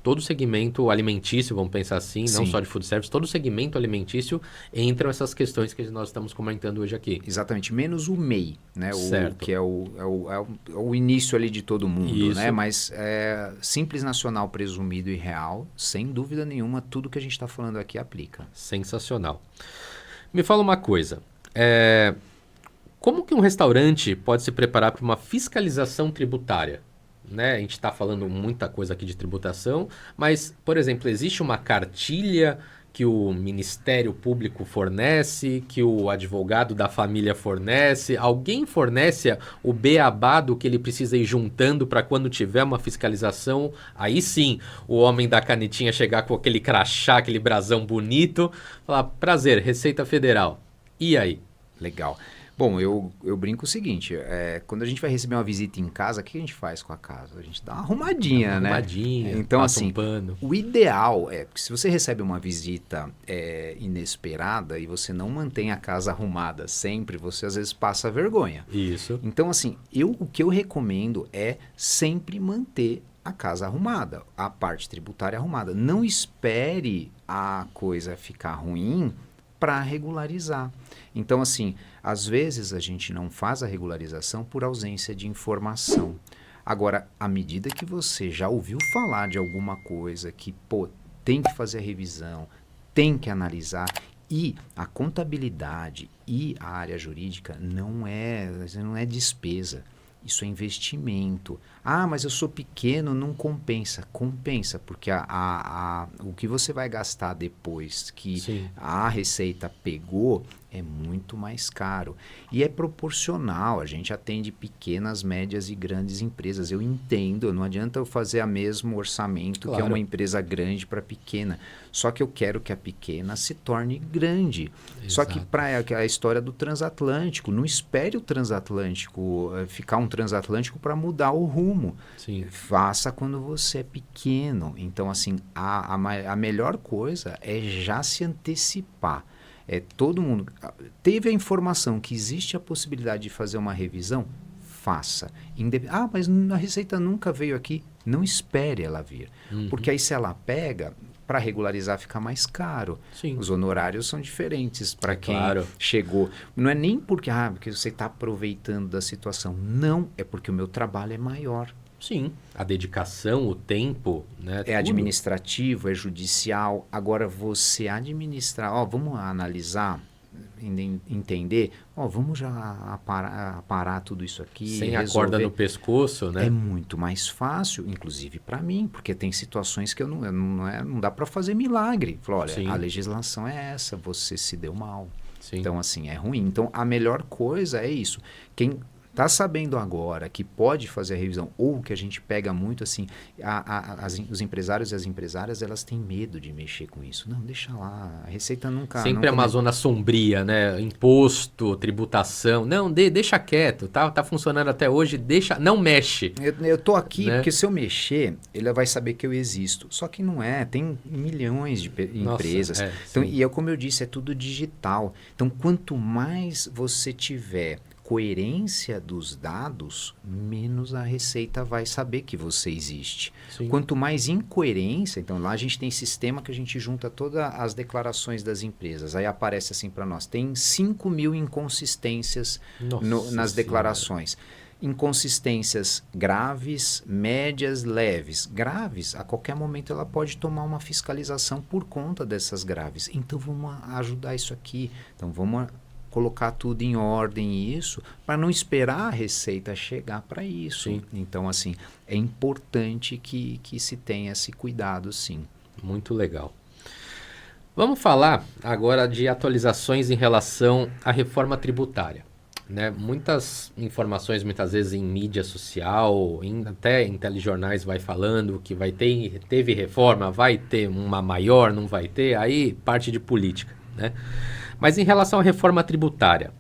Todo segmento alimentício, vamos pensar assim, não Sim. só de food service, todo segmento alimentício entram essas questões que nós estamos comentando hoje aqui. Exatamente, menos o MEI, né? Certo. Que é o início ali de todo mundo, Isso. né? Mas Simples Nacional presumido e real, sem dúvida nenhuma, tudo que a gente está falando aqui aplica. Sensacional. Me fala uma coisa, como que um restaurante pode se preparar para uma fiscalização tributária? Né? A gente está falando muita coisa aqui de tributação, mas, por exemplo, existe uma cartilha que o Ministério Público fornece, que o advogado da família fornece? Alguém fornece o beabá do que ele precisa ir juntando para quando tiver uma fiscalização? Aí sim, o homem da canetinha chegar com aquele crachá, aquele brasão bonito, falar, prazer, Receita Federal. E aí? Legal. Bom, eu brinco o seguinte, quando a gente vai receber uma visita em casa, o que a gente faz com a casa? A gente dá uma arrumadinha, né? Então, passa assim, um pano. o ideal é, porque se você recebe uma visita inesperada e você não mantém a casa arrumada sempre, você às vezes passa vergonha. Isso. Então, assim, o que eu recomendo é sempre manter a casa arrumada, a parte tributária arrumada. Não espere a coisa ficar ruim para regularizar. Então, assim, às vezes a gente não faz a regularização por ausência de informação. Agora, à medida que você já ouviu falar de alguma coisa que, tem que fazer a revisão, tem que analisar, e a contabilidade e a área jurídica não é despesa. Isso é investimento. Ah, mas eu sou pequeno, não compensa. Compensa, porque o que você vai gastar depois que Sim. a receita pegou é muito mais caro. E é proporcional. A gente atende pequenas, médias e grandes empresas. Eu entendo, não adianta eu fazer o mesmo orçamento que é uma empresa grande para pequena. Só que eu quero que a pequena se torne grande. Exato. Só que para a história do transatlântico, não espere o transatlântico ficar um transatlântico para mudar o rumo. Sim. Faça quando você é pequeno. Então, assim, a melhor coisa é já se antecipar. Todo mundo teve a informação que existe a possibilidade de fazer uma revisão, faça. Mas a Receita nunca veio aqui. Não espere ela vir. Porque aí se ela pega, para regularizar fica mais caro. Sim. Os honorários são diferentes para quem chegou. Não é nem porque você está aproveitando da situação. Não, é porque o meu trabalho é maior. Sim, a dedicação, o tempo, né? É administrativo, é judicial. Agora, você administrar, vamos analisar, entender, vamos já parar tudo isso aqui. Sem a corda no pescoço, né? É muito mais fácil, inclusive para mim, porque tem situações que não dá para fazer milagre. Falou, olha, Sim. a legislação é essa, você se deu mal. Sim. Então, assim, é ruim. Então, a melhor coisa é isso. Quem está sabendo agora que pode fazer a revisão, ou que a gente pega muito assim, os empresários e as empresárias, elas têm medo de mexer com isso. Não, deixa lá, a Receita nunca... Sempre é uma zona sombria, né? Imposto, tributação. Não, deixa quieto, tá funcionando até hoje, não mexe. Eu tô aqui, né? Porque se eu mexer, ele vai saber que eu existo. Só que não é, tem milhões de empresas. Então, e como eu disse, é tudo digital. Então, quanto mais você tiver coerência dos dados, menos a Receita vai saber que você existe. Sim. Quanto mais incoerência, então lá a gente tem sistema que a gente junta todas as declarações das empresas. Aí aparece assim para nós, tem 5.000 inconsistências nas declarações. Inconsistências graves, médias, leves. Graves, a qualquer momento ela pode tomar uma fiscalização por conta dessas graves. Então vamos ajudar isso aqui. Então vamos colocar tudo em ordem para não esperar a Receita chegar para isso. Sim. Então, assim, é importante que se tenha esse cuidado, sim. Muito legal. Vamos falar agora de atualizações em relação à reforma tributária. Né? Muitas informações, muitas vezes em mídia social, até em telejornais vai falando que teve reforma, vai ter uma maior, não vai ter, aí parte de política, né? Mas em relação à reforma tributária,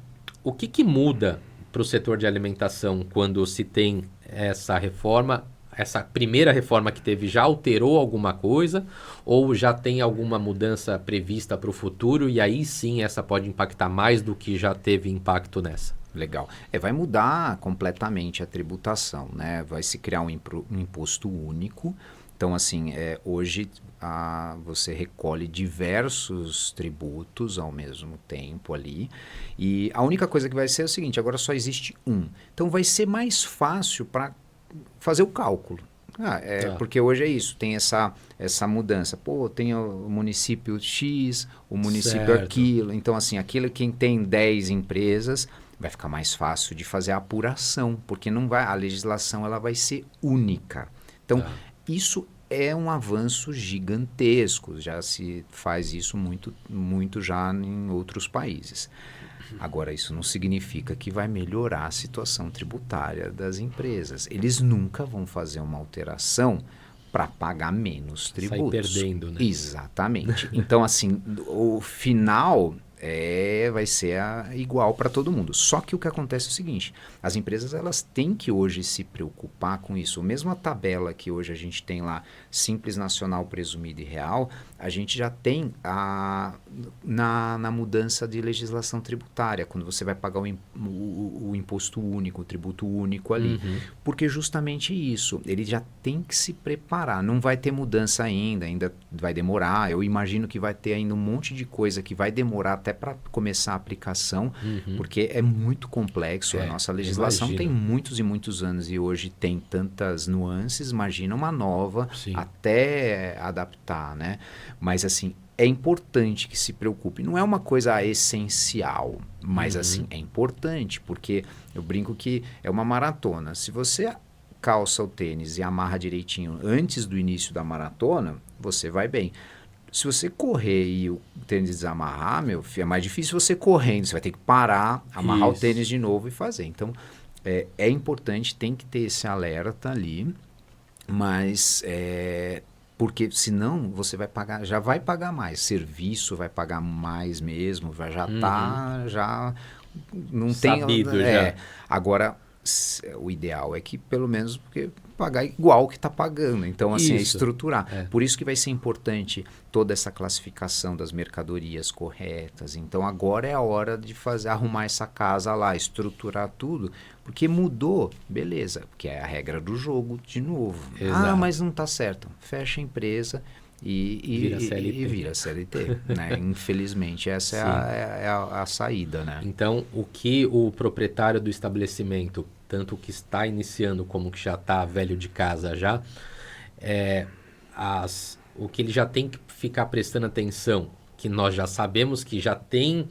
o que muda para o setor de alimentação quando se tem essa reforma essa primeira reforma que teve já alterou alguma coisa ou já tem alguma mudança prevista para o futuro e aí sim essa pode impactar mais do que já teve impacto nessa? Legal. Vai mudar completamente a tributação, né? Vai se criar um imposto único. Então, assim, hoje você recolhe diversos tributos ao mesmo tempo ali. E a única coisa que vai ser é o seguinte, agora só existe um. Então, vai ser mais fácil para fazer o cálculo. Porque hoje é isso, tem essa mudança. Pô, tem o município X, o município aquilo. Então, assim, quem tem 10 empresas vai ficar mais fácil de fazer a apuração, porque a legislação ela vai ser única. Então, isso é um avanço gigantesco, já se faz isso muito já em outros países. Agora, isso não significa que vai melhorar a situação tributária das empresas. Eles nunca vão fazer uma alteração para pagar menos tributos. Sai perdendo, né? Exatamente. Então, assim, o final vai ser igual para todo mundo. Só que o que acontece é o seguinte, as empresas elas têm que hoje se preocupar com isso. Mesmo a tabela que hoje a gente tem lá, Simples Nacional, Presumido e Real, a gente já tem na mudança de legislação tributária, quando você vai pagar o imposto único, o tributo único ali. Porque justamente isso, ele já tem que se preparar. Não vai ter mudança ainda vai demorar. Eu imagino que vai ter ainda um monte de coisa que vai demorar até para começar a aplicação, porque é muito complexo. A nossa legislação tem muitos e muitos anos e hoje tem tantas nuances, imagina uma nova até adaptar, né? Mas assim, é importante que se preocupe. Não é uma coisa essencial, mas assim, é importante, porque eu brinco que é uma maratona. Se você calça o tênis e amarra direitinho antes do início da maratona, você vai bem. Se você correr e o tênis desamarrar, meu filho, é mais difícil você correndo. Você vai ter que parar, amarrar o tênis de novo e fazer. Então, é importante, tem que ter esse alerta ali, mas porque senão você já vai pagar mais. Serviço vai pagar mais mesmo, já não Sabido, tem... já. Agora, o ideal é que pelo menos pagar igual que está pagando. Então, assim, é estruturar. Por isso que vai ser importante toda essa classificação das mercadorias corretas. Então, agora é a hora de arrumar essa casa lá, estruturar tudo, porque mudou, beleza, porque é a regra do jogo de novo. Exato. Mas não está certo. Fecha a empresa e vira CLT. Né? Infelizmente, essa é a saída. Né? Então, o que o proprietário do estabelecimento, tanto o que está iniciando como o que já está velho de casa já, o que ele já tem que ficar prestando atenção, que nós já sabemos que já tem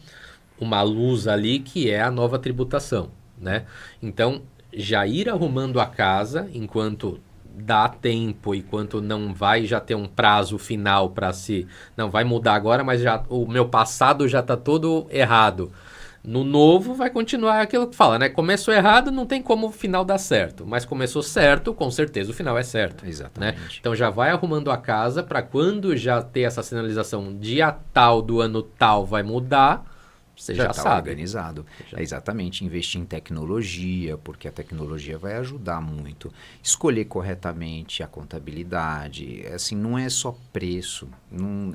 uma luz ali, que é a nova tributação. Né? Então, já ir arrumando a casa enquanto dá tempo, enquanto não vai já ter um prazo final para não vai mudar agora, mas já o meu passado já está todo errado. No novo vai continuar aquilo que fala, né? Começou errado, não tem como o final dar certo, mas começou certo, com certeza o final é certo. Exatamente. Né? Então já vai arrumando a casa para quando já ter essa sinalização dia tal do ano tal vai mudar, você já tá sabe. Organizado. Exatamente, investir em tecnologia, porque a tecnologia vai ajudar muito. Escolher corretamente a contabilidade, assim, não é só preço,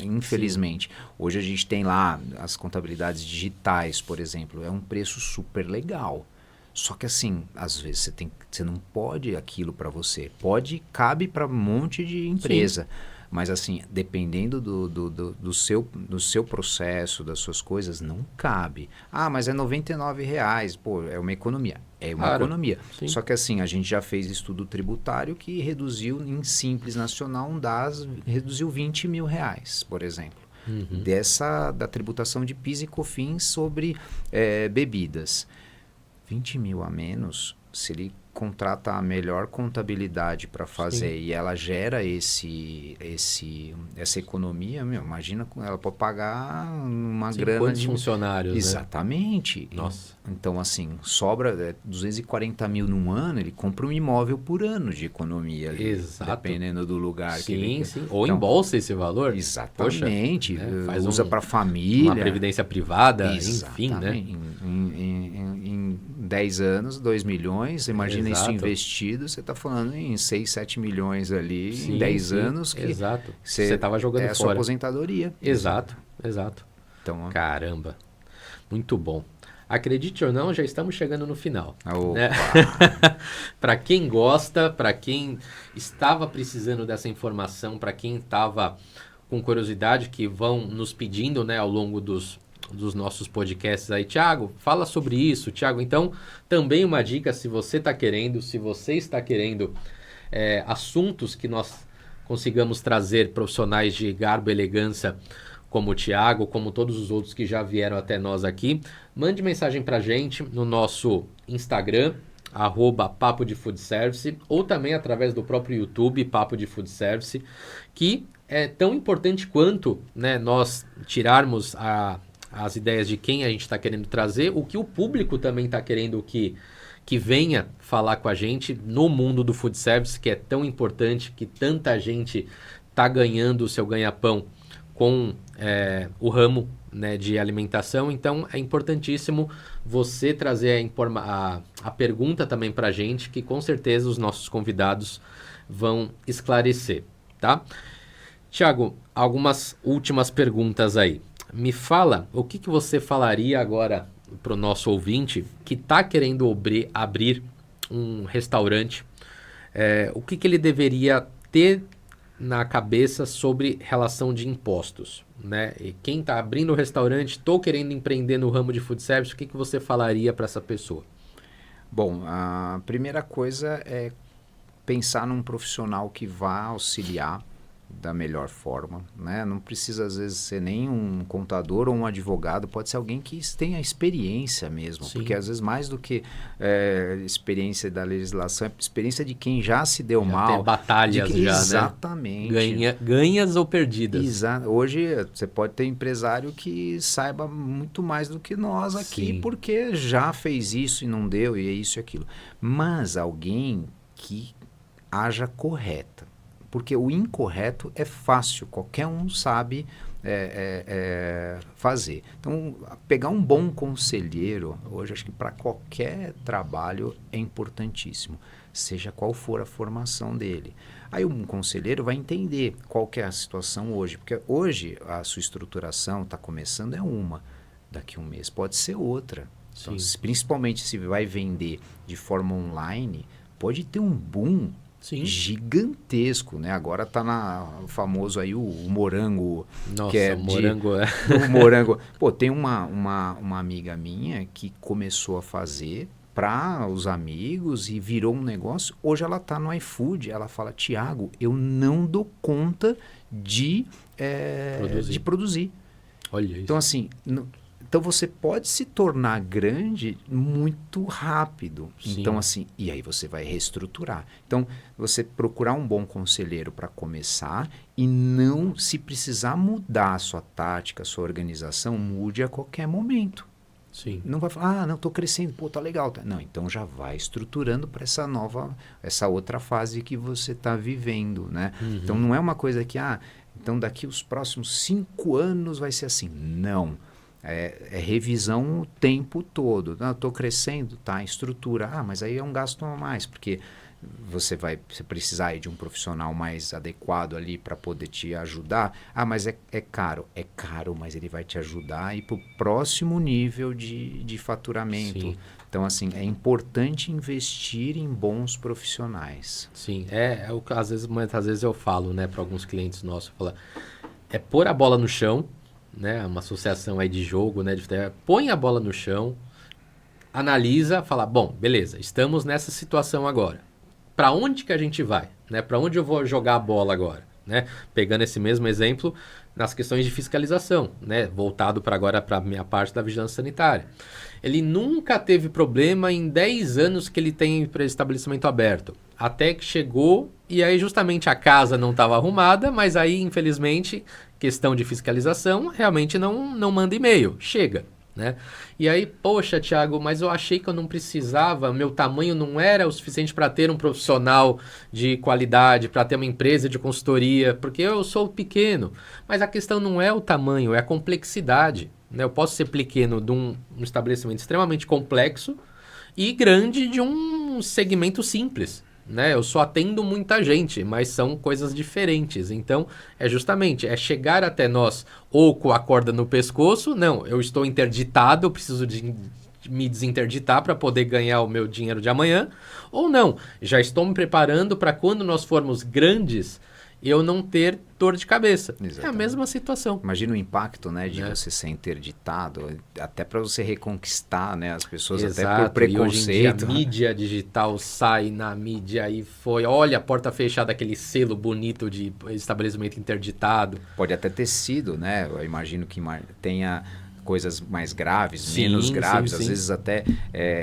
infelizmente. Hoje a gente tem lá as contabilidades digitais, por exemplo, é um preço super legal. Só que assim, às vezes você não pode aquilo para você. Cabe para um monte de empresa. Sim. Mas assim, dependendo do seu processo, das suas coisas, não cabe. Mas é R$99. Pô, é uma economia. É uma economia. Sim. Só que assim, a gente já fez estudo tributário que reduziu em Simples Nacional, reduziu R$20 mil, por exemplo. Da tributação de PIS e COFINS sobre bebidas. 20 mil a menos, se ele contrata a melhor contabilidade para fazer e ela gera essa economia, imagina, ela pode pagar uma grana de funcionários. Exatamente. Né? Nossa. Então, assim, sobra 240 mil num ano, ele compra um imóvel por ano de economia. Exato. Dependendo do lugar que ele... Sim. Ou embolsa esse valor. Exatamente. Poxa, usa para família. Uma previdência privada, enfim, né? 10 anos, 2 milhões, imagina isso Exato. investido, você está falando em 6, 7 milhões ali Sim, em 10 sim, anos que exato. Você estava jogando é a sua fora. aposentadoria. Exato, exato. Então, Caramba, muito bom. Acredite ou não, já estamos chegando no final. Né? opa, Para quem gosta, para quem estava precisando dessa informação, para quem estava com curiosidade, que vão nos pedindo, né, ao longo dos nossos podcasts aí, Thiago, fala sobre isso, Thiago. Então, também uma dica, se você está querendo assuntos que nós consigamos trazer profissionais de garbo e elegância, como o Thiago, como todos os outros que já vieram até nós aqui, mande mensagem para a gente no nosso Instagram, @Papo de Food Service, ou também através do próprio YouTube, Papo de Food Service, que é tão importante quanto, né, nós tirarmos as ideias de quem a gente está querendo trazer, o que o público também está querendo que venha falar com a gente no mundo do food service, que é tão importante, que tanta gente está ganhando o seu ganha-pão com o ramo, né, de alimentação. Então é importantíssimo você trazer a pergunta também para a gente, que com certeza os nossos convidados vão esclarecer, tá? Thiago, algumas últimas perguntas aí. Me fala, o que você falaria agora para o nosso ouvinte que está querendo abrir um restaurante? O que ele deveria ter na cabeça sobre relação de impostos, né? E quem está abrindo o restaurante, estou querendo empreender no ramo de food service, o que você falaria para essa pessoa? bom, a primeira coisa é pensar num profissional que vá auxiliar da melhor forma, né? Não precisa às vezes ser nem um contador ou um advogado, pode ser alguém que tenha experiência mesmo, Sim. porque às vezes mais do que experiência da legislação, é experiência de quem já se deu Já mal. tem batalhas já, exatamente. né? Ganhas ou perdidas. Hoje você pode ter empresário que saiba muito mais do que nós aqui, Sim. porque já fez isso e não deu, e é isso e aquilo. Mas alguém que haja correta. Porque o incorreto é fácil, qualquer um sabe fazer. Então, pegar um bom conselheiro, hoje acho que para qualquer trabalho é importantíssimo, seja qual for a formação dele. Aí um conselheiro vai entender qual que é a situação hoje, porque hoje a sua estruturação está começando uma, daqui a um mês pode ser outra. Então, principalmente se vai vender de forma online, pode ter um boom gigantesco, né? Agora tá o famoso aí o morango. Nossa, que é o morango o morango. Pô, tem uma amiga minha que começou a fazer para os amigos e virou um negócio. Hoje ela tá no iFood, ela fala, Thiago, eu não dou conta de produzir. Olha isso. Então assim... Então você pode se tornar grande muito rápido. Sim. Então assim, e aí você vai reestruturar. Então você procurar um bom conselheiro para começar e não, se precisar mudar a sua tática, a sua organização, mude a qualquer momento. Sim. Não vai falar, não, estou crescendo, pô, tá legal. Não, então já vai estruturando para essa outra fase que você está vivendo, né? Uhum. Então não é uma coisa que, então daqui os próximos 5 anos vai ser assim. Não. É revisão o tempo todo. Não, estou crescendo, tá, estrutura. Mas aí é um gasto a mais, porque você precisar aí de um profissional mais adequado ali para poder te ajudar. Mas é caro. É caro, mas ele vai te ajudar a ir para o próximo nível de faturamento. Sim. Então, assim, é importante investir em bons profissionais. Sim, muitas vezes eu falo, né, para alguns clientes nossos, é pôr a bola no chão, né, uma associação aí de jogo, né, põe a bola no chão, analisa, fala, bom, beleza, estamos nessa situação agora. Para onde que a gente vai? Né? Para onde eu vou jogar a bola agora? Né? Pegando esse mesmo exemplo nas questões de fiscalização, né? Voltado agora para a minha parte da vigilância sanitária. Ele nunca teve problema em 10 anos que ele tem estabelecimento aberto. Até que chegou e aí justamente a casa não estava arrumada, mas aí infelizmente questão de fiscalização realmente não manda e-mail, chega. Né? E aí, poxa, Thiago, mas eu achei que eu não precisava, meu tamanho não era o suficiente para ter um profissional de qualidade, para ter uma empresa de consultoria, porque eu sou pequeno. Mas a questão não é o tamanho, é a complexidade. Né? Eu posso ser pequeno de um estabelecimento extremamente complexo e grande de um segmento simples. Né? Eu só atendo muita gente, mas são coisas diferentes. Então, é chegar até nós ou com a corda no pescoço. Não, eu estou interditado, eu preciso de me desinterditar para poder ganhar o meu dinheiro de amanhã. Ou não, já estou me preparando para quando nós formos grandes, eu não ter dor de cabeça. Exatamente. É a mesma situação. Imagina o impacto, né, de você ser interditado, até para você reconquistar, né, as pessoas. Exato. Até por preconceito. E hoje em dia, a mídia digital sai na mídia e foi, olha a porta fechada, aquele selo bonito de estabelecimento interditado. Pode até ter sido, né, eu imagino que tenha coisas mais graves, menos graves, às vezes até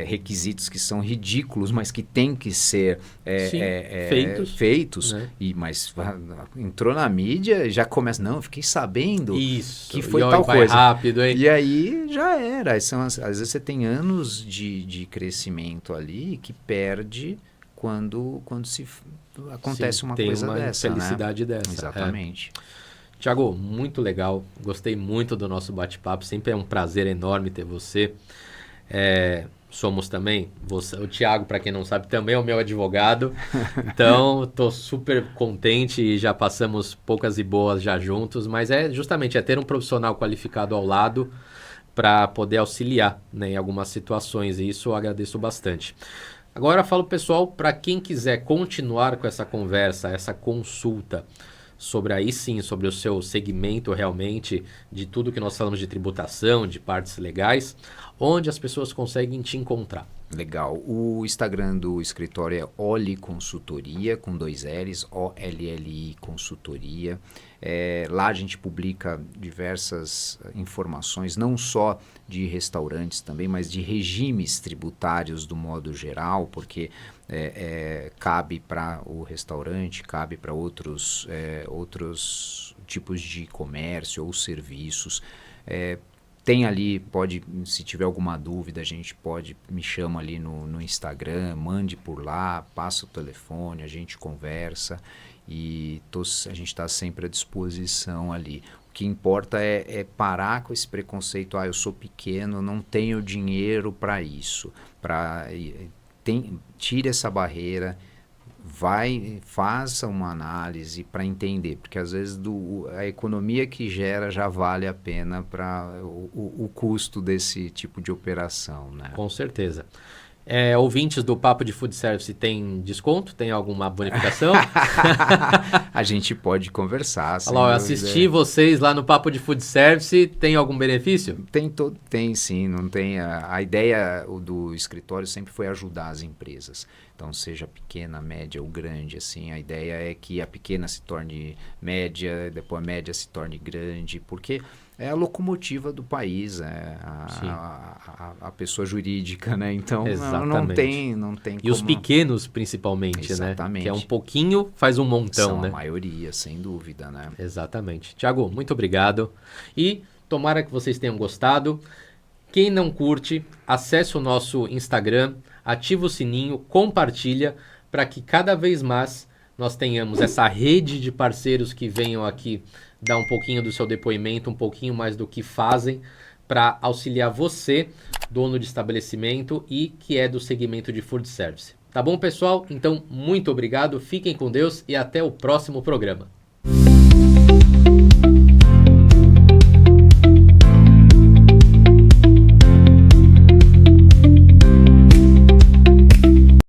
requisitos que são ridículos, mas que têm que ser feitos. Né? Mas entrou na mídia, já começa, não, fiquei sabendo que foi e tal coisa. Rápido, hein? E aí já era. Às vezes você tem anos de crescimento ali que perde quando acontece uma coisa dessa. Tem uma felicidade dessa. Exatamente. Tiago, muito legal, gostei muito do nosso bate-papo, sempre é um prazer enorme ter você. Somos também, o Tiago, para quem não sabe, também é o meu advogado, então estou super contente e já passamos poucas e boas já juntos, mas justamente ter um profissional qualificado ao lado para poder auxiliar, né, em algumas situações, e isso eu agradeço bastante. Agora falo, pessoal, para quem quiser continuar com essa conversa, essa consulta, sobre o seu segmento realmente, de tudo que nós falamos de tributação, de partes legais, onde as pessoas conseguem te encontrar. Legal. O Instagram do escritório é Olli Consultoria, com 2 L's, OLLI Consultoria. Lá a gente publica diversas informações, não só de restaurantes também, mas de regimes tributários do modo geral, porque cabe para o restaurante, cabe para outros tipos de comércio ou serviços. Tem ali, se tiver alguma dúvida, a gente me chama ali no Instagram, mande por lá, passa o telefone, a gente conversa e a gente está sempre à disposição ali. O que importa é parar com esse preconceito, eu sou pequeno, não tenho dinheiro para isso. Tire essa barreira, faça uma análise para entender, porque às vezes a economia que gera já vale a pena para o custo desse tipo de operação, né? Com certeza. Ouvintes do Papo de Food Service tem desconto? Tem alguma bonificação? A gente pode conversar. Olha lá, eu assisti vocês lá no Papo de Food Service, tem algum benefício? Tem sim, não tem. A ideia do escritório sempre foi ajudar as empresas. Então, seja pequena, média ou grande, assim, a ideia é que a pequena se torne média, depois a média se torne grande, porque é a locomotiva do país, a pessoa jurídica, né? Então, não tem E como... os pequenos, principalmente, exatamente, né? Que é um pouquinho, faz um montão, são né? a maioria, sem dúvida, né? Exatamente. Tiago, muito obrigado. E tomara que vocês tenham gostado. Quem não curte, acesse o nosso Instagram, ativa o sininho, compartilha, para que cada vez mais nós tenhamos essa rede de parceiros que venham aqui dar um pouquinho do seu depoimento, um pouquinho mais do que fazem, para auxiliar você, dono de estabelecimento e que é do segmento de food service. Tá bom, pessoal? Então, muito obrigado, fiquem com Deus e até o próximo programa.